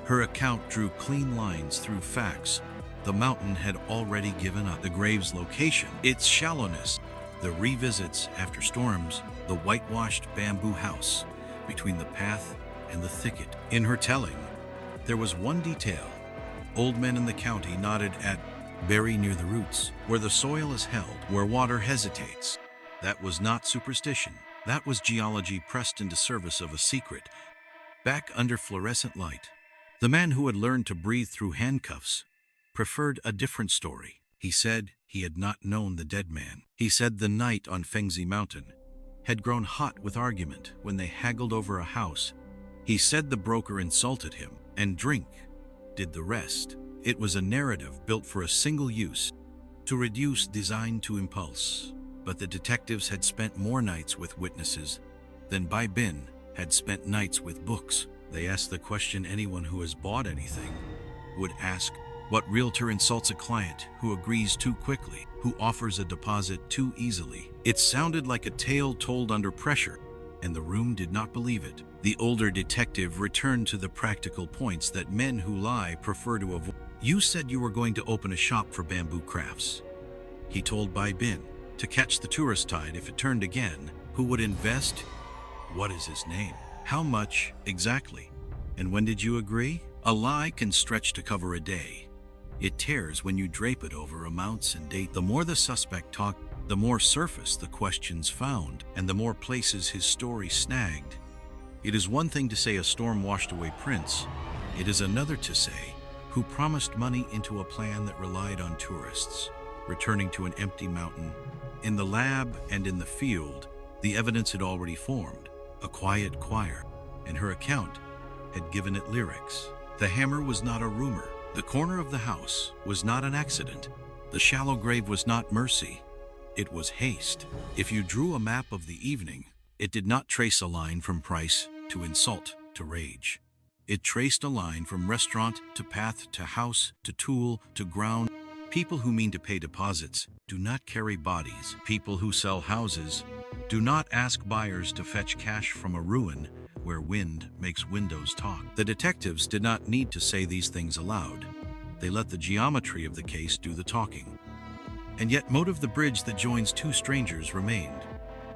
her account drew clean lines through facts. The mountain had already given up. The grave's location, its shallowness, the revisits after storms, the whitewashed bamboo house between the path and the thicket. In her telling, there was one detail. Old men in the county nodded at bury near the roots, where the soil is held, where water hesitates. That was not superstition. That was geology pressed into service of a secret. Back under fluorescent light, the man who had learned to breathe through handcuffs preferred a different story. He said he had not known the dead man. He said the night on Fengzi Mountain had grown hot with argument when they haggled over a house. He said the broker insulted him, and drink did the rest. It was a narrative built for a single use, to reduce design to impulse. But the detectives had spent more nights with witnesses than Bai Bin had spent nights with books. They asked the question anyone who has bought anything would ask: what realtor insults a client who agrees too quickly, who offers a deposit too easily? It sounded like a tale told under pressure, and the room did not believe it. The older detective returned to the practical points that men who lie prefer to avoid. You said you were going to open a shop for bamboo crafts. He told Bai Bin to catch the tourist tide if it turned again. Who would invest? What is his name? How much exactly? And when did you agree? A lie can stretch to cover a day. It tears when you drape it over amounts and date. The more the suspect talked, the more surface the questions found, and the more places his story snagged. It is one thing to say a storm washed away Prince. It is another to say who promised money into a plan that relied on tourists, returning to an empty mountain. In the lab and in the field, the evidence had already formed, a quiet choir, and her account had given it lyrics. The hammer was not a rumor. The corner of the house was not an accident. The shallow grave was not mercy. It was haste. If you drew a map of the evening, it did not trace a line from price to insult to rage. It traced a line from restaurant to path to house to tool to ground. People who mean to pay deposits do not carry bodies. People who sell houses do not ask buyers to fetch cash from a ruin where wind makes windows talk. The detectives did not need to say these things aloud. They let the geometry of the case do the talking. And yet motive, the bridge that joins two strangers, remained.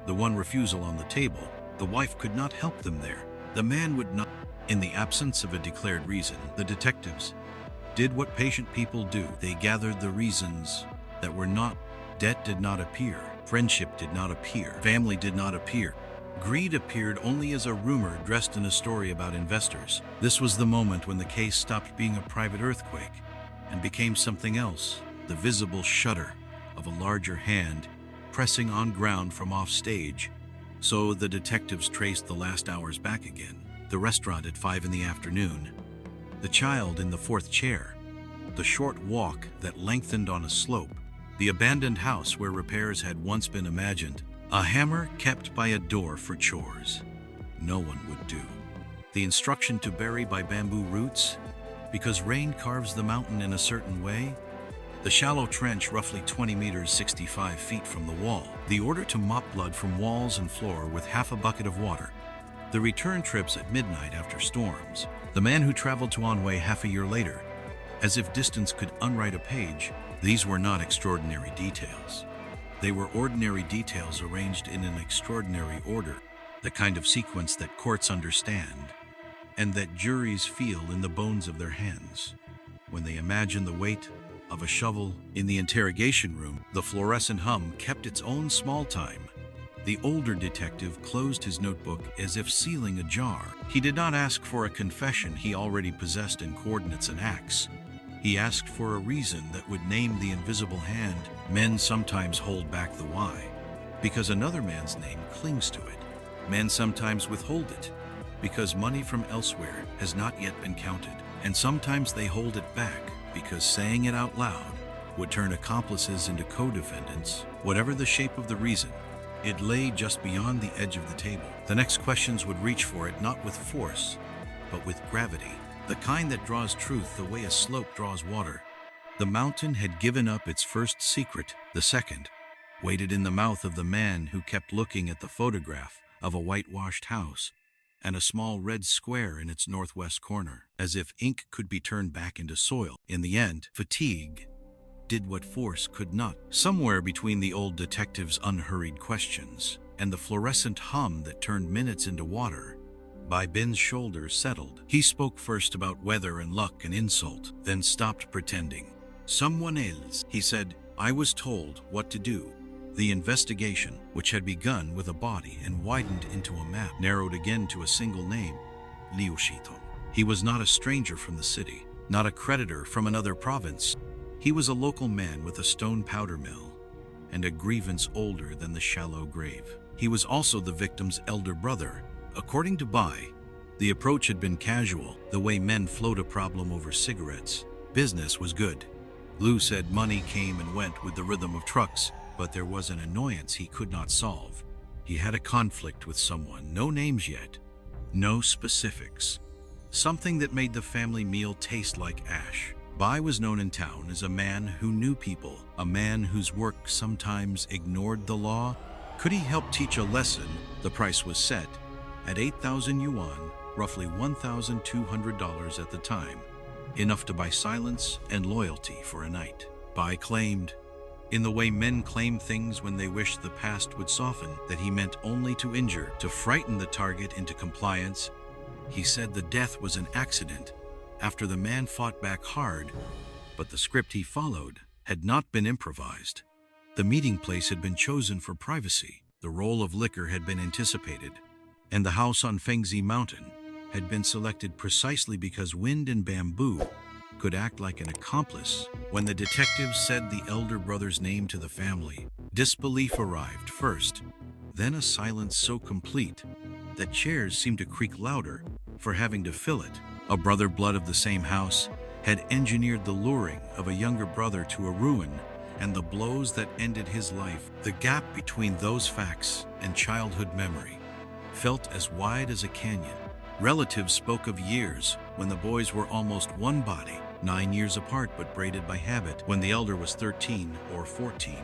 The one refusal on the table. The wife could not help them there. The man would not. In the absence of a declared reason, the detectives did what patient people do. They gathered the reasons that were not. Debt did not appear. Friendship did not appear. Family did not appear. Greed appeared only as a rumor dressed in a story about investors. This was the moment when the case stopped being a private earthquake and became something else, the visible shudder of a larger hand pressing on ground from off stage. So the detectives traced the last hours back again. The restaurant at 5 in the afternoon, the child in the fourth chair, the short walk that lengthened on a slope, the abandoned house where repairs had once been imagined, a hammer kept by a door for chores no one would do, the instruction to bury by bamboo roots because rain carves the mountain in a certain way, the shallow trench roughly 20 meters 65 feet from the wall, the order to mop blood from walls and floor with half a bucket of water, the return trips at midnight after storms, the man who traveled to Anhui half a year later, as if distance could unwrite a page. These were not extraordinary details. They were ordinary details arranged in an extraordinary order, the kind of sequence that courts understand and that juries feel in the bones of their hands when they imagine the weight of a shovel. In the interrogation room, the fluorescent hum kept its own small time. The older detective closed his notebook as if sealing a jar. He did not ask for a confession he already possessed in coordinates and acts. He asked for a reason that would name the invisible hand. Men sometimes hold back the why because another man's name clings to it. Men sometimes withhold it because money from elsewhere has not yet been counted. And sometimes they hold it back because saying it out loud would turn accomplices into co-defendants. Whatever the shape of the reason, it lay just beyond the edge of the table. The next questions would reach for it not with force, but with gravity, the kind that draws truth the way a slope draws water. The mountain had given up its first secret. The second waited in the mouth of the man who kept looking at the photograph of a whitewashed house and a small red square in its northwest corner, as if ink could be turned back into soil. In the end, fatigue did what force could not. Somewhere between the old detective's unhurried questions and the fluorescent hum that turned minutes into water, Bai Bin's shoulders settled. He spoke first about weather and luck and insult, then stopped pretending. Someone else, he said. I was told what to do. The investigation, which had begun with a body and widened into a map, narrowed again to a single name, Liu Shitong. He was not a stranger from the city, not a creditor from another province. He was a local man with a stone powder mill and a grievance older than the shallow grave. He was also the victim's elder brother. According to Bai, the approach had been casual, the way men float a problem over cigarettes. Business was good. Liu said money came and went with the rhythm of trucks, but there was an annoyance he could not solve. He had a conflict with someone, no names yet, no specifics. Something that made the family meal taste like ash. Bai was known in town as a man who knew people, a man whose work sometimes ignored the law. Could he help teach a lesson? The price was set at 8,000 yuan, roughly $1,200 at the time, enough to buy silence and loyalty for a night. Bai claimed, in the way men claim things when they wish the past would soften, that he meant only to injure, to frighten the target into compliance. He said the death was an accident after the man fought back hard, but the script he followed had not been improvised. The meeting place had been chosen for privacy, the role of liquor had been anticipated, and the house on Fengzi Mountain had been selected precisely because wind and bamboo could act like an accomplice. When the detective said the elder brother's name to the family, disbelief arrived first, then a silence so complete that chairs seemed to creak louder for having to fill it. A brother blood of the same house had engineered the luring of a younger brother to a ruin and the blows that ended his life. The gap between those facts and childhood memory felt as wide as a canyon. Relatives spoke of years when the boys were almost one body, 9 years apart but braided by habit. When the elder was 13 or 14,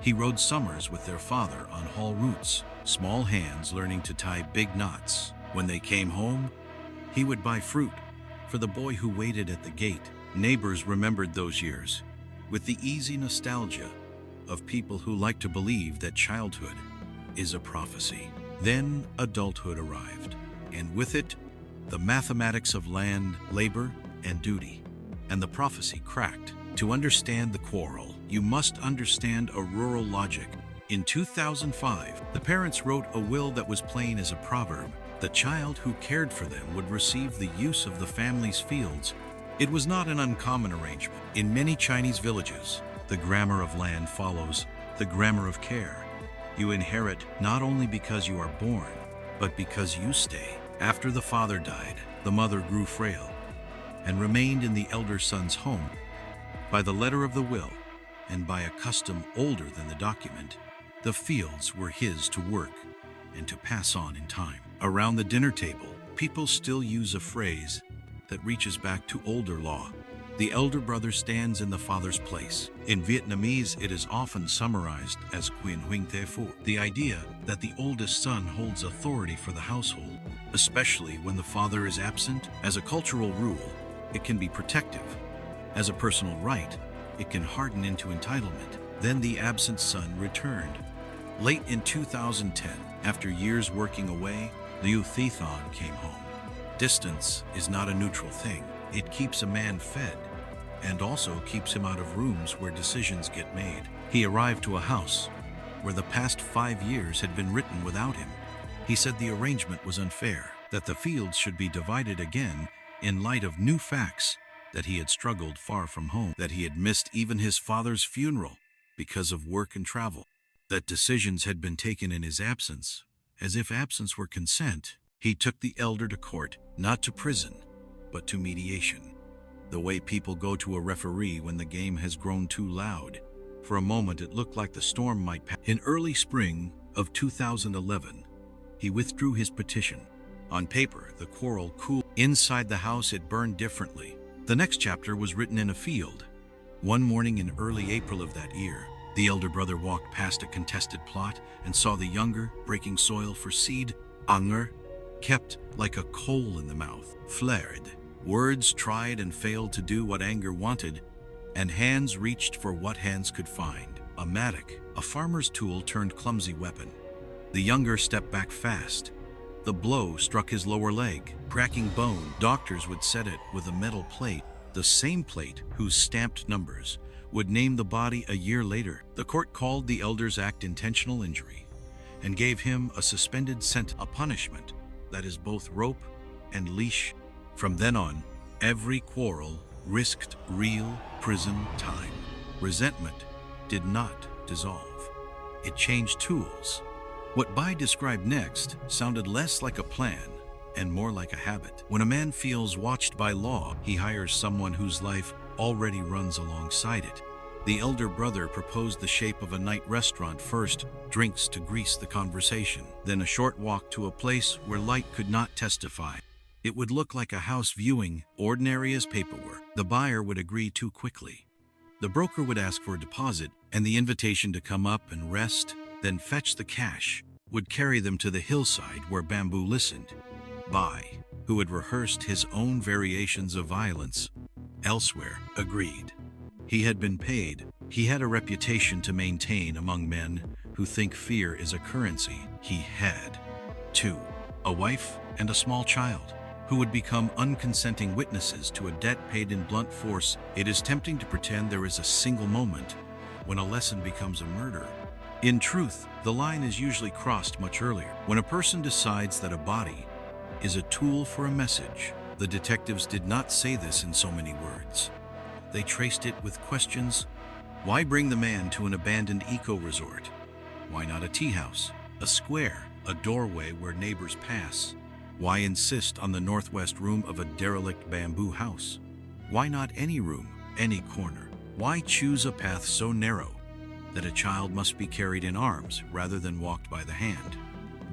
he rode summers with their father on haul routes, small hands learning to tie big knots. When they came home, he would buy fruit for the boy who waited at the gate. Neighbors remembered those years with the easy nostalgia of people who like to believe that childhood is a prophecy. Then adulthood arrived, and with it, the mathematics of land, labor, and duty. And the prophecy cracked. To understand the quarrel, you must understand a rural logic. In 2005, the parents wrote a will that was plain as a proverb. The child who cared for them would receive the use of the family's fields. It was not an uncommon arrangement. In many Chinese villages, the grammar of land follows the grammar of care. You inherit not only because you are born, but because you stay. After the father died, the mother grew frail and remained in the elder son's home. By the letter of the will, and by a custom older than the document, the fields were his to work and to pass on in time. Around the dinner table, people still use a phrase that reaches back to older law. The elder brother stands in the father's place. In Vietnamese, it is often summarized as Quyen Huỳnh Te Phu, the idea that the oldest son holds authority for the household, especially when the father is absent. As a cultural rule, it can be protective. As a personal right, it can harden into entitlement. Then the absent son returned. Late in 2010, after years working away, Liu Thithon came home. Distance is not a neutral thing. It keeps a man fed and also keeps him out of rooms where decisions get made. He arrived to a house where the past 5 years had been written without him. He said the arrangement was unfair, that the fields should be divided again in light of new facts, that he had struggled far from home, that he had missed even his father's funeral because of work and travel, that decisions had been taken in his absence, as if absence were consent. He took the elder to court, not to prison, but to mediation. The way people go to a referee when the game has grown too loud. For a moment it looked like the storm might pass. In early spring of 2011, he withdrew his petition. On paper, the quarrel cooled. Inside the house, it burned differently. The next chapter was written in a field. One morning in early April of that year, the elder brother walked past a contested plot and saw the younger breaking soil for seed. Anger kept like a coal in the mouth, flared. Words tried and failed to do what anger wanted, and hands reached for what hands could find. A mattock, a farmer's tool, turned clumsy weapon. The younger stepped back fast. The blow struck his lower leg, cracking bone. Doctors would set it with a metal plate, the same plate whose stamped numbers would name the body a year later. The court called the elder's act intentional injury and gave him a suspended sentence, a punishment that is both rope and leash. From then on, every quarrel risked real prison time. Resentment did not dissolve. It changed tools. What Bai described next sounded less like a plan and more like a habit. When a man feels watched by law, he hires someone whose life already runs alongside it. The elder brother proposed the shape of a night restaurant first, drinks to grease the conversation, then a short walk to a place where light could not testify. It would look like a house viewing, ordinary as paperwork. The buyer would agree too quickly. The broker would ask for a deposit, and the invitation to come up and rest, then fetch the cash, would carry them to the hillside where bamboo listened. Bai, who had rehearsed his own variations of violence elsewhere, agreed. He had been paid. He had a reputation to maintain among men who think fear is a currency. He had, too, a wife and a small child who would become unconsenting witnesses to a debt paid in blunt force. It is tempting to pretend there is a single moment when a lesson becomes a murder. In truth, the line is usually crossed much earlier. When a person decides that a body is a tool for a message. The detectives did not say this in so many words. They traced it with questions. Why bring the man to an abandoned eco-resort? Why not a tea house, a square, a doorway where neighbors pass? Why insist on the northwest room of a derelict bamboo house? Why not any room, any corner? Why choose a path so narrow that a child must be carried in arms rather than walked by the hand?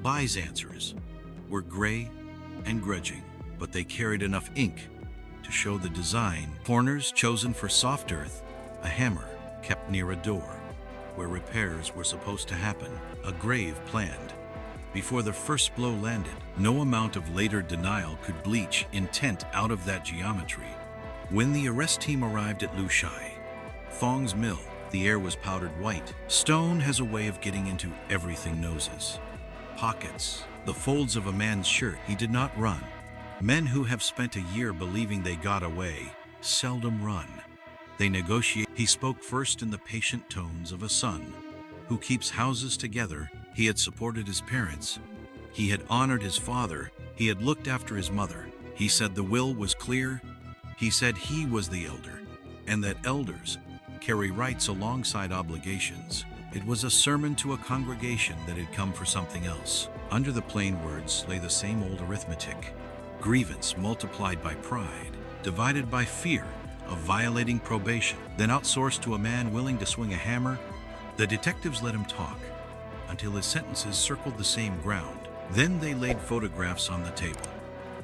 Bai's answers were gray and grudging, but they carried enough ink to show the design. Corners chosen for soft earth, a hammer kept near a door where repairs were supposed to happen, a grave planned before the first blow landed. No amount of later denial could bleach intent out of that geometry. When the arrest team arrived at Lu Shai Thong's mill, the air was powdered white. Stone has a way of getting into everything. Noses, pockets, the folds of a man's shirt. He did not run. Men who have spent a year believing they got away seldom run. They negotiate. He spoke first in the patient tones of a son who keeps houses together. He had supported his parents. He had honored his father. He had looked after his mother. He said the will was clear. He said he was the elder, and that elders carry rights alongside obligations. It was a sermon to a congregation that had come for something else. Under the plain words lay the same old arithmetic. Grievance multiplied by pride, divided by fear of violating probation, then outsourced to a man willing to swing a hammer. The detectives let him talk until his sentences circled the same ground. Then they laid photographs on the table.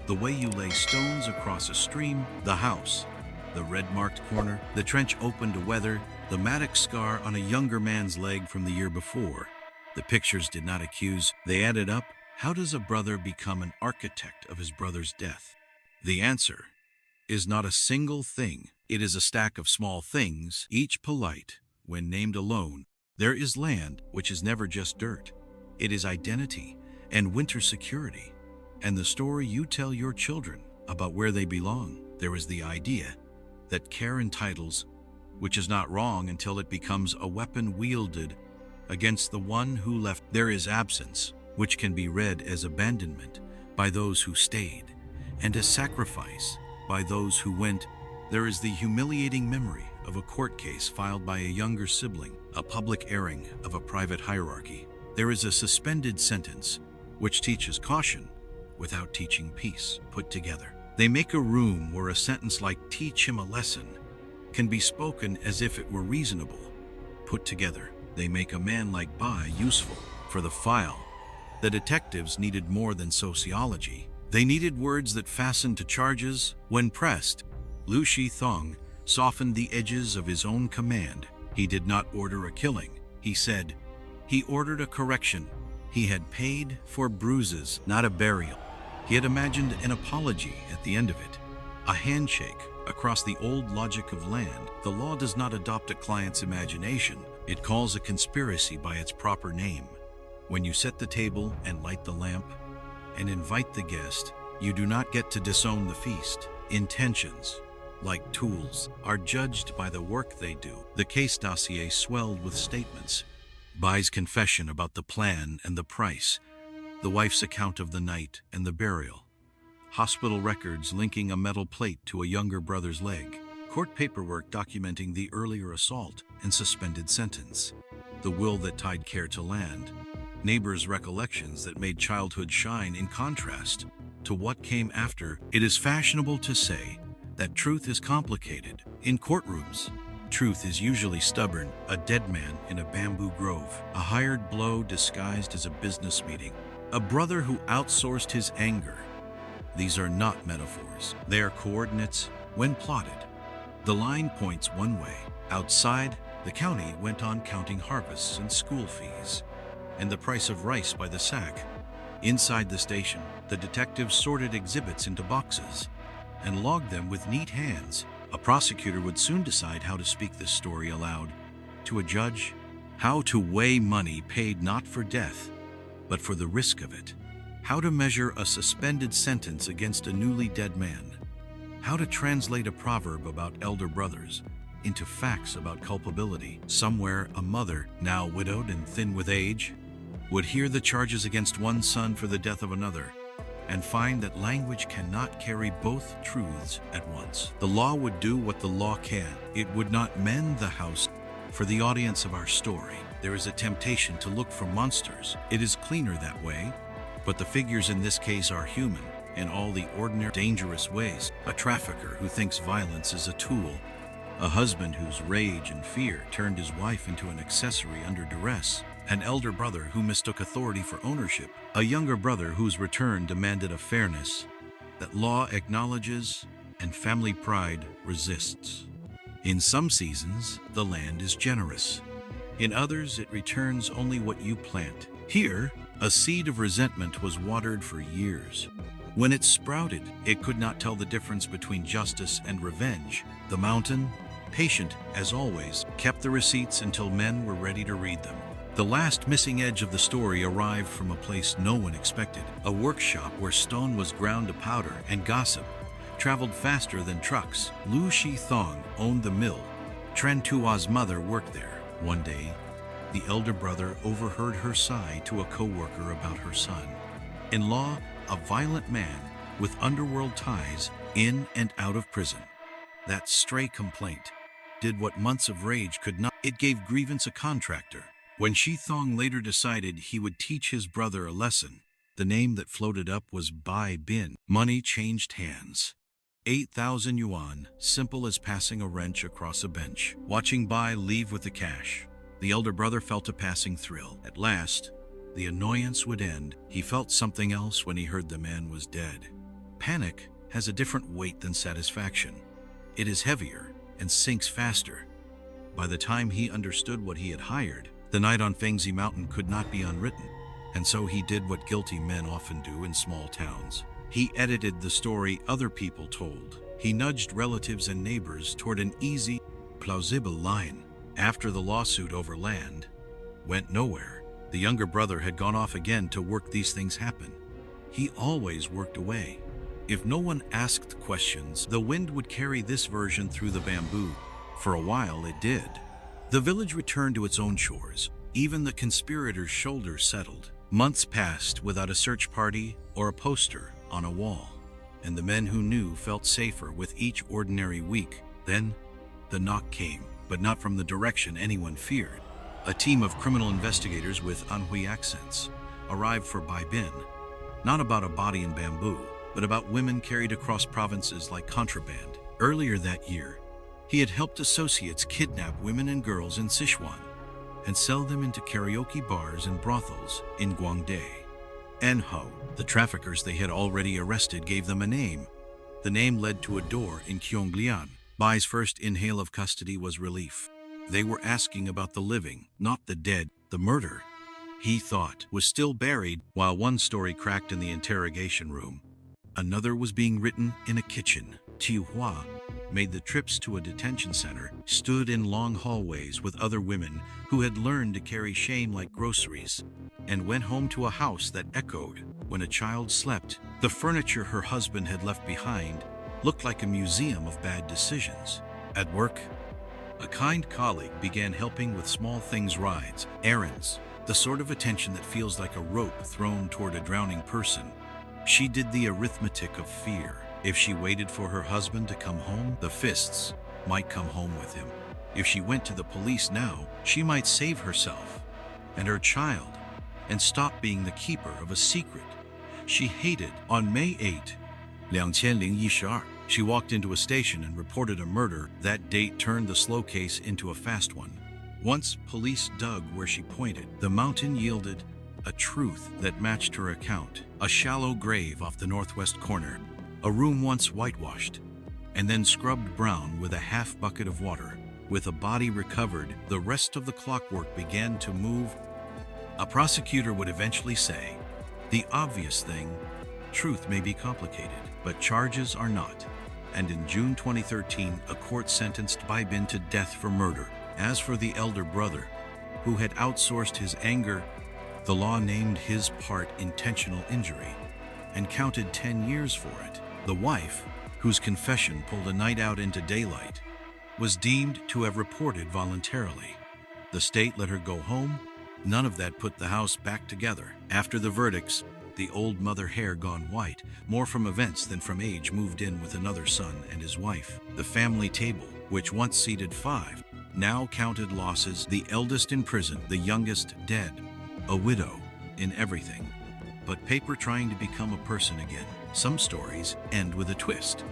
The way you lay stones across a stream, the house, the red-marked corner, the trench open to weather, the mattock scar on a younger man's leg from the year before. The pictures did not accuse, they added up. How does a brother become an architect of his brother's death? The answer is not a single thing. It is a stack of small things, each polite when named alone. There is land, which is never just dirt. It is identity and winter security, and the story you tell your children about where they belong. There is the idea that care entitles, which is not wrong until it becomes a weapon wielded against the one who left. There is absence, which can be read as abandonment by those who stayed, and as sacrifice by those who went. There is the humiliating memory of a court case filed by a younger sibling, a public airing of a private hierarchy. There is a suspended sentence, which teaches caution without teaching peace put together. They make a room where a sentence like "teach him a lesson" can be spoken as if it were reasonable. Put together, they make a man like Bai useful for the file. The detectives needed more than sociology. They needed words that fastened to charges when pressed. Lu Shithong softened the edges of his own command. He did not order a killing, he said. He ordered a correction. He had paid for bruises, not a burial. He had imagined an apology at the end of it, a handshake across the old logic of land. The law does not adopt a client's imagination. It calls a conspiracy by its proper name. When you set the table and light the lamp and invite the guest, you do not get to disown the feast. Intentions, like tools, are judged by the work they do. The case dossier swelled with statements. Bai's confession about the plan and the price, the wife's account of the night and the burial, hospital records linking a metal plate to a younger brother's leg, court paperwork documenting the earlier assault and suspended sentence, the will that tied care to land, neighbors' recollections that made childhood shine in contrast to what came after. It is fashionable to say that truth is complicated. In courtrooms, truth is usually stubborn. A dead man in a bamboo grove, a hired blow disguised as a business meeting, a brother who outsourced his anger. These are not metaphors. They are coordinates when plotted. The line points one way. Outside, the county went on counting harvests and school fees, and the price of rice by the sack. Inside the station, the detectives sorted exhibits into boxes and logged them with neat hands. A prosecutor would soon decide how to speak this story aloud to a judge, how to weigh money paid not for death, but for the risk of it, how to measure a suspended sentence against a newly dead man, how to translate a proverb about elder brothers into facts about culpability. Somewhere, a mother, now widowed and thin with age, would hear the charges against one son for the death of another, and find that language cannot carry both truths at once. The law would do what the law can. It would not mend the house. For the audience of our story, there is a temptation to look for monsters. It is cleaner that way, but the figures in this case are human in all the ordinary, dangerous ways. A trafficker who thinks violence is a tool, a husband whose rage and fear turned his wife into an accessory under duress, an elder brother who mistook authority for ownership, a younger brother whose return demanded a fairness that law acknowledges and family pride resists. In some seasons, the land is generous. In others, it returns only what you plant. Here, a seed of resentment was watered for years. When it sprouted, it could not tell the difference between justice and revenge. The mountain, patient as always, kept the receipts until men were ready to read them. The last missing edge of the story arrived from a place no one expected, a workshop where stone was ground to powder and gossip traveled faster than trucks. Lu Shithong owned the mill. Tren Tua's mother worked there. One day, the elder brother overheard her sigh to a co-worker about her son. In law, a violent man with underworld ties in and out of prison. That stray complaint did what months of rage could not. It gave grievance a contractor, When Shi Thong later decided he would teach his brother a lesson, the name that floated up was Bai Bin. Money changed hands. 8,000 yuan, simple as passing a wrench across a bench. Watching Bai leave with the cash, the elder brother felt a passing thrill. At last, the annoyance would end. He felt something else when he heard the man was dead. Panic has a different weight than satisfaction. It is heavier and sinks faster. By the time he understood what he had hired, the night on Fengzi Mountain could not be unwritten, and so he did what guilty men often do in small towns. He edited the story other people told. He nudged relatives and neighbors toward an easy, plausible line. After the lawsuit over land went nowhere, the younger brother had gone off again to work these things happen. He always worked away. If no one asked questions, the wind would carry this version through the bamboo. For a while it did. The village returned to its own shores. Even the conspirators' shoulders settled. Months passed without a search party or a poster on a wall, and the men who knew felt safer with each ordinary week. Then, the knock came, but not from the direction anyone feared. A team of criminal investigators with Anhui accents arrived for Bai Bin, not about a body in bamboo, but about women carried across provinces like contraband. Earlier that year, he had helped associates kidnap women and girls in Sichuan and sell them into karaoke bars and brothels in Guangdong. Enho, the traffickers they had already arrested, gave them a name. The name led to a door in Qionglian. Bai's first inhale of custody was relief. They were asking about the living, not the dead. The murder, he thought, was still buried. While one story cracked in the interrogation room, another was being written in a kitchen. Qiu Hua made the trips to a detention center, stood in long hallways with other women who had learned to carry shame like groceries, and went home to a house that echoed when a child slept. The furniture her husband had left behind looked like a museum of bad decisions. At work, a kind colleague began helping with small things, rides, errands, the sort of attention that feels like a rope thrown toward a drowning person. She did the arithmetic of fear. If she waited for her husband to come home, the fists might come home with him. If she went to the police now, she might save herself and her child and stop being the keeper of a secret she hated. On May 8, 2012, she walked into a station and reported a murder. That date turned the slow case into a fast one. Once police dug where she pointed, the mountain yielded a truth that matched her account. A shallow grave off the northwest corner, a room once whitewashed and then scrubbed brown with a half bucket of water. With a body recovered, the rest of the clockwork began to move. A prosecutor would eventually say, the obvious thing, truth may be complicated, but charges are not. And in June 2013, a court sentenced Bai Bin to death for murder. As for the elder brother, who had outsourced his anger, the law named his part intentional injury and counted 10 years for it. The wife, whose confession pulled a night out into daylight, was deemed to have reported voluntarily. The state let her go home. None of that put the house back together. After the verdicts, the old mother, hair gone white, more from events than from age, moved in with another son and his wife. The family table, which once seated 5, now counted losses. The eldest in prison, the youngest dead, a widow in everything but paper, trying to become a person again. Some stories end with a twist.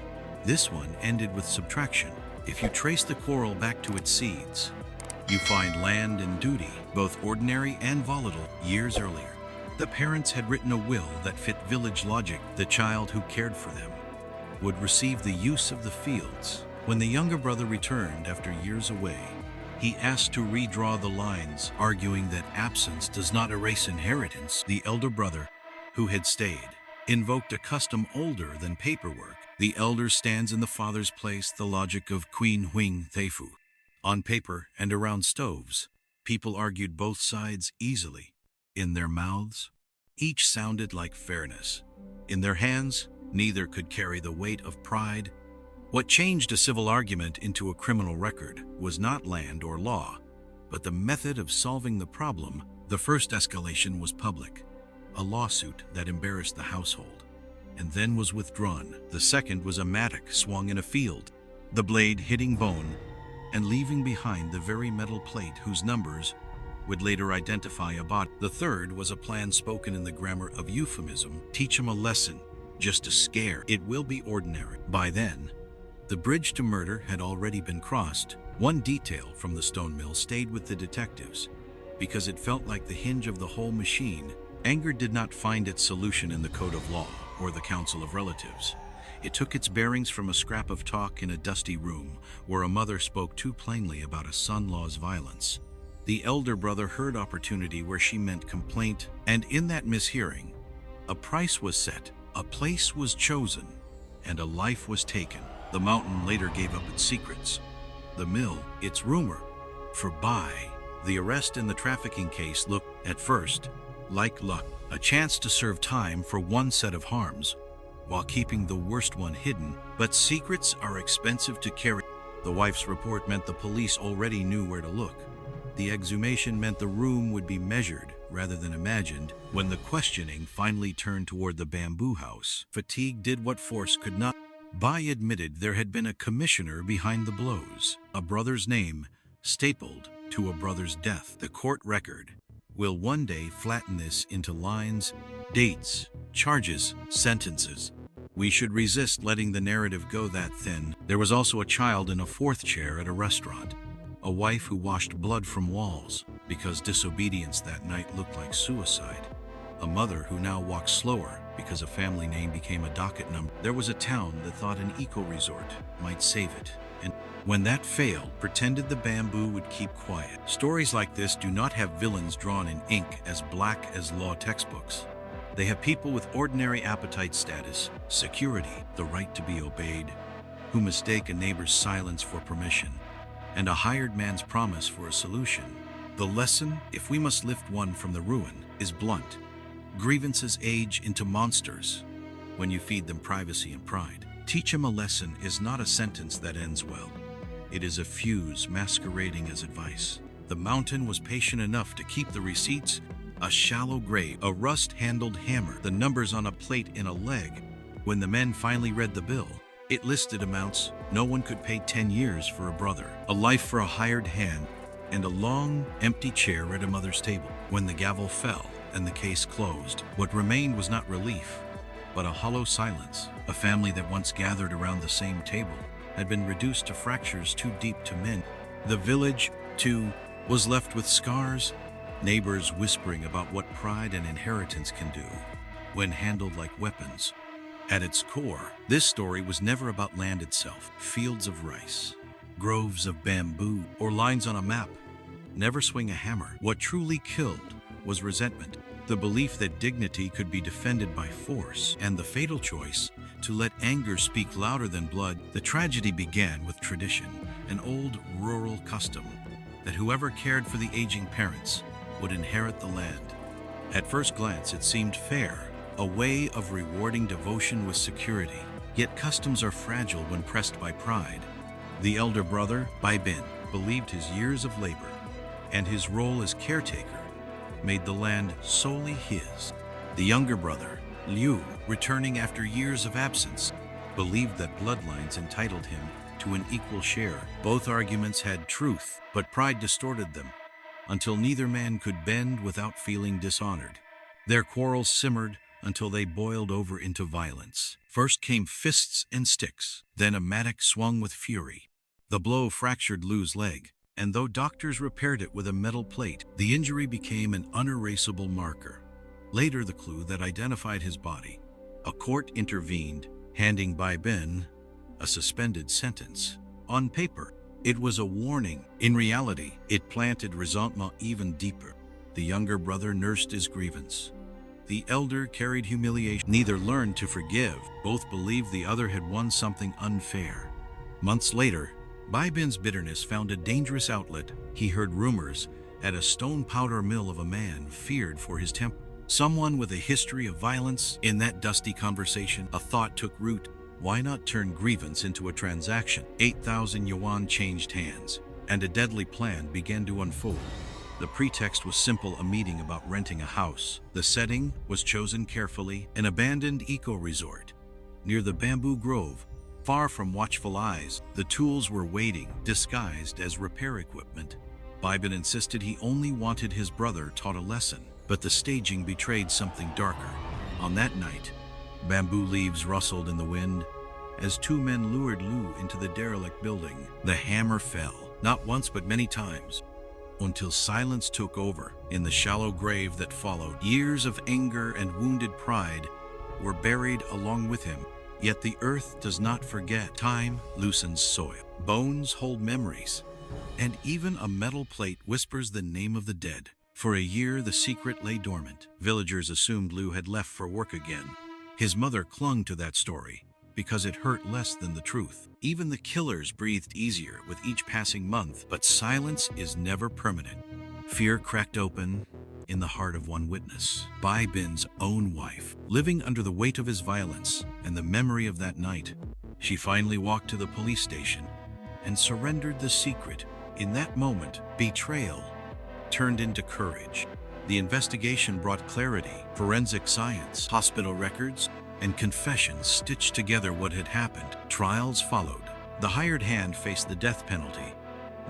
This one ended with subtraction. If you trace the quarrel back to its seeds, you find land and duty, both ordinary and volatile. Years earlier, the parents had written a will that fit village logic. The child who cared for them would receive the use of the fields. When the younger brother returned after years away, he asked to redraw the lines, arguing that absence does not erase inheritance. The elder brother, who had stayed, invoked a custom older than paperwork. The elder stands in the father's place, the logic of Queen Huing Theifu. On paper and around stoves, people argued both sides easily. In their mouths, each sounded like fairness. In their hands, neither could carry the weight of pride. What changed a civil argument into a criminal record was not land or law, but the method of solving the problem. The first escalation was public, a lawsuit that embarrassed the household, and then was withdrawn. The second was a mattock swung in a field, the blade hitting bone and leaving behind the very metal plate whose numbers would later identify a body. The third was a plan spoken in the grammar of euphemism, teach him a lesson, just a scare. It will be ordinary. By then, the bridge to murder had already been crossed. One detail from the stone mill stayed with the detectives, because it felt like the hinge of the whole machine. Anger did not find its solution in the code of law or the council of relatives. It took its bearings from a scrap of talk in a dusty room where a mother spoke too plainly about a son-in-law's violence. The elder brother heard opportunity where she meant complaint, and in that mishearing, a price was set, a place was chosen, and a life was taken. The mountain later gave up its secrets. The mill, its rumor, for Bai. The arrest in the trafficking case looked, at first, like luck, a chance to serve time for one set of harms, while keeping the worst one hidden. But secrets are expensive to carry. The wife's report meant the police already knew where to look. The exhumation meant the room would be measured rather than imagined. When the questioning finally turned toward the bamboo house, fatigue did what force could not. Bai admitted there had been a commissioner behind the blows, a brother's name stapled to a brother's death. The court record will one day flatten this into lines, dates, charges, sentences. We should resist letting the narrative go that thin. There was also a child in a fourth chair at a restaurant, a wife who washed blood from walls because disobedience that night looked like suicide, a mother who now walks slower because a family name became a docket number. There was a town that thought an eco-resort might save it, and when that failed, pretended the bamboo would keep quiet. Stories like this do not have villains drawn in ink as black as law textbooks. They have people with ordinary appetite status, security, the right to be obeyed, who mistake a neighbor's silence for permission, and a hired man's promise for a solution. The lesson, if we must lift one from the ruin, is blunt. Grievances age into monsters when you feed them privacy and pride. Teach him a lesson is not a sentence that ends well. It is a fuse masquerading as advice. The mountain was patient enough to keep the receipts, a shallow grave, a rust-handled hammer, the numbers on a plate in a leg. When the men finally read the bill, it listed amounts. No one could pay 10 years for a brother, a life for a hired hand, and a long, empty chair at a mother's table. When the gavel fell and the case closed, what remained was not relief, but a hollow silence. A family that once gathered around the same table had been reduced to fractures too deep to mend. The village, too, was left with scars, neighbors whispering about what pride and inheritance can do when handled like weapons. At its core, this story was never about land itself, fields of rice, groves of bamboo, or lines on a map. Never swing a hammer. What truly killed was resentment, the belief that dignity could be defended by force, and the fatal choice to let anger speak louder than blood. The tragedy began with tradition, an old rural custom that whoever cared for the aging parents would inherit the land. At first glance, it seemed fair, a way of rewarding devotion with security. Yet customs are fragile when pressed by pride. The elder brother, Bai Bin, believed his years of labor and his role as caretaker made the land solely his. The younger brother, Liu, returning after years of absence, believed that bloodlines entitled him to an equal share. Both arguments had truth, but pride distorted them, until neither man could bend without feeling dishonored. Their quarrels simmered until they boiled over into violence. First came fists and sticks, then a mattock swung with fury. The blow fractured Liu's leg, and though doctors repaired it with a metal plate, the injury became an unerasable marker. Later, the clue that identified his body. A court intervened, handing Bai Bin a suspended sentence. On paper, it was a warning. In reality, it planted resentment even deeper. The younger brother nursed his grievance. The elder carried humiliation. Neither learned to forgive. Both believed the other had won something unfair. Months later, Bai Bin's bitterness found a dangerous outlet. He heard rumors at a stone powder mill of a man feared for his temper. Someone with a history of violence. In that dusty conversation, a thought took root. Why not turn grievance into a transaction? 8,000 yuan changed hands, and a deadly plan began to unfold. The pretext was simple, a meeting about renting a house. The setting was chosen carefully, an abandoned eco-resort near the bamboo grove. Far from watchful eyes, the tools were waiting, disguised as repair equipment. Bibin insisted he only wanted his brother taught a lesson, but the staging betrayed something darker. On that night, bamboo leaves rustled in the wind as two men lured Lu into the derelict building. The hammer fell, not once but many times, until silence took over. In the shallow grave that followed, years of anger and wounded pride were buried along with him. Yet the earth does not forget. Time loosens soil. Bones hold memories. And even a metal plate whispers the name of the dead. For a year, the secret lay dormant. Villagers assumed Lu had left for work again. His mother clung to that story because it hurt less than the truth. Even the killers breathed easier with each passing month, but silence is never permanent. Fear cracked open in the heart of one witness, Bai Bin's own wife. Living under the weight of his violence and the memory of that night, she finally walked to the police station and surrendered the secret. In that moment, betrayal turned into courage. The investigation brought clarity. Forensic science, hospital records, and confessions stitched together what had happened. Trials followed. The hired hand faced the death penalty.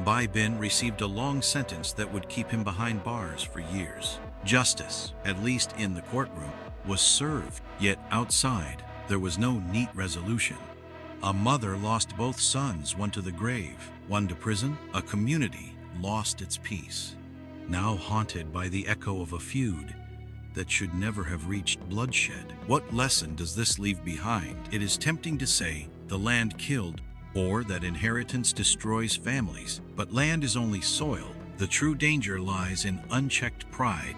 Bai Bin received a long sentence that would keep him behind bars for years. Justice, at least in the courtroom, was served. Yet outside, there was no neat resolution. A mother lost both sons, one to the grave, one to prison. A community lost its peace, now haunted by the echo of a feud that should never have reached bloodshed. What lesson does this leave behind? It is tempting to say the land killed, or that inheritance destroys families, but land is only soil. The true danger lies in unchecked pride,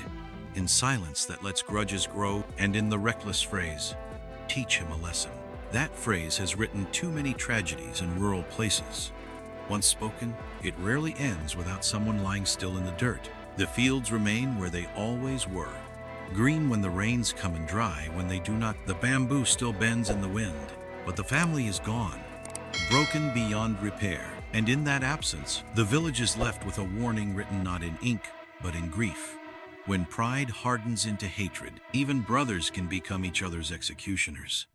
in silence that lets grudges grow, and in the reckless phrase, "Teach him a lesson." That phrase has written too many tragedies in rural places. Once spoken, it rarely ends without someone lying still in the dirt. The fields remain where they always were. Green when the rains come and dry when they do not. The bamboo still bends in the wind, but the family is gone, broken beyond repair. And in that absence, the village is left with a warning written not in ink, but in grief. When pride hardens into hatred, even brothers can become each other's executioners.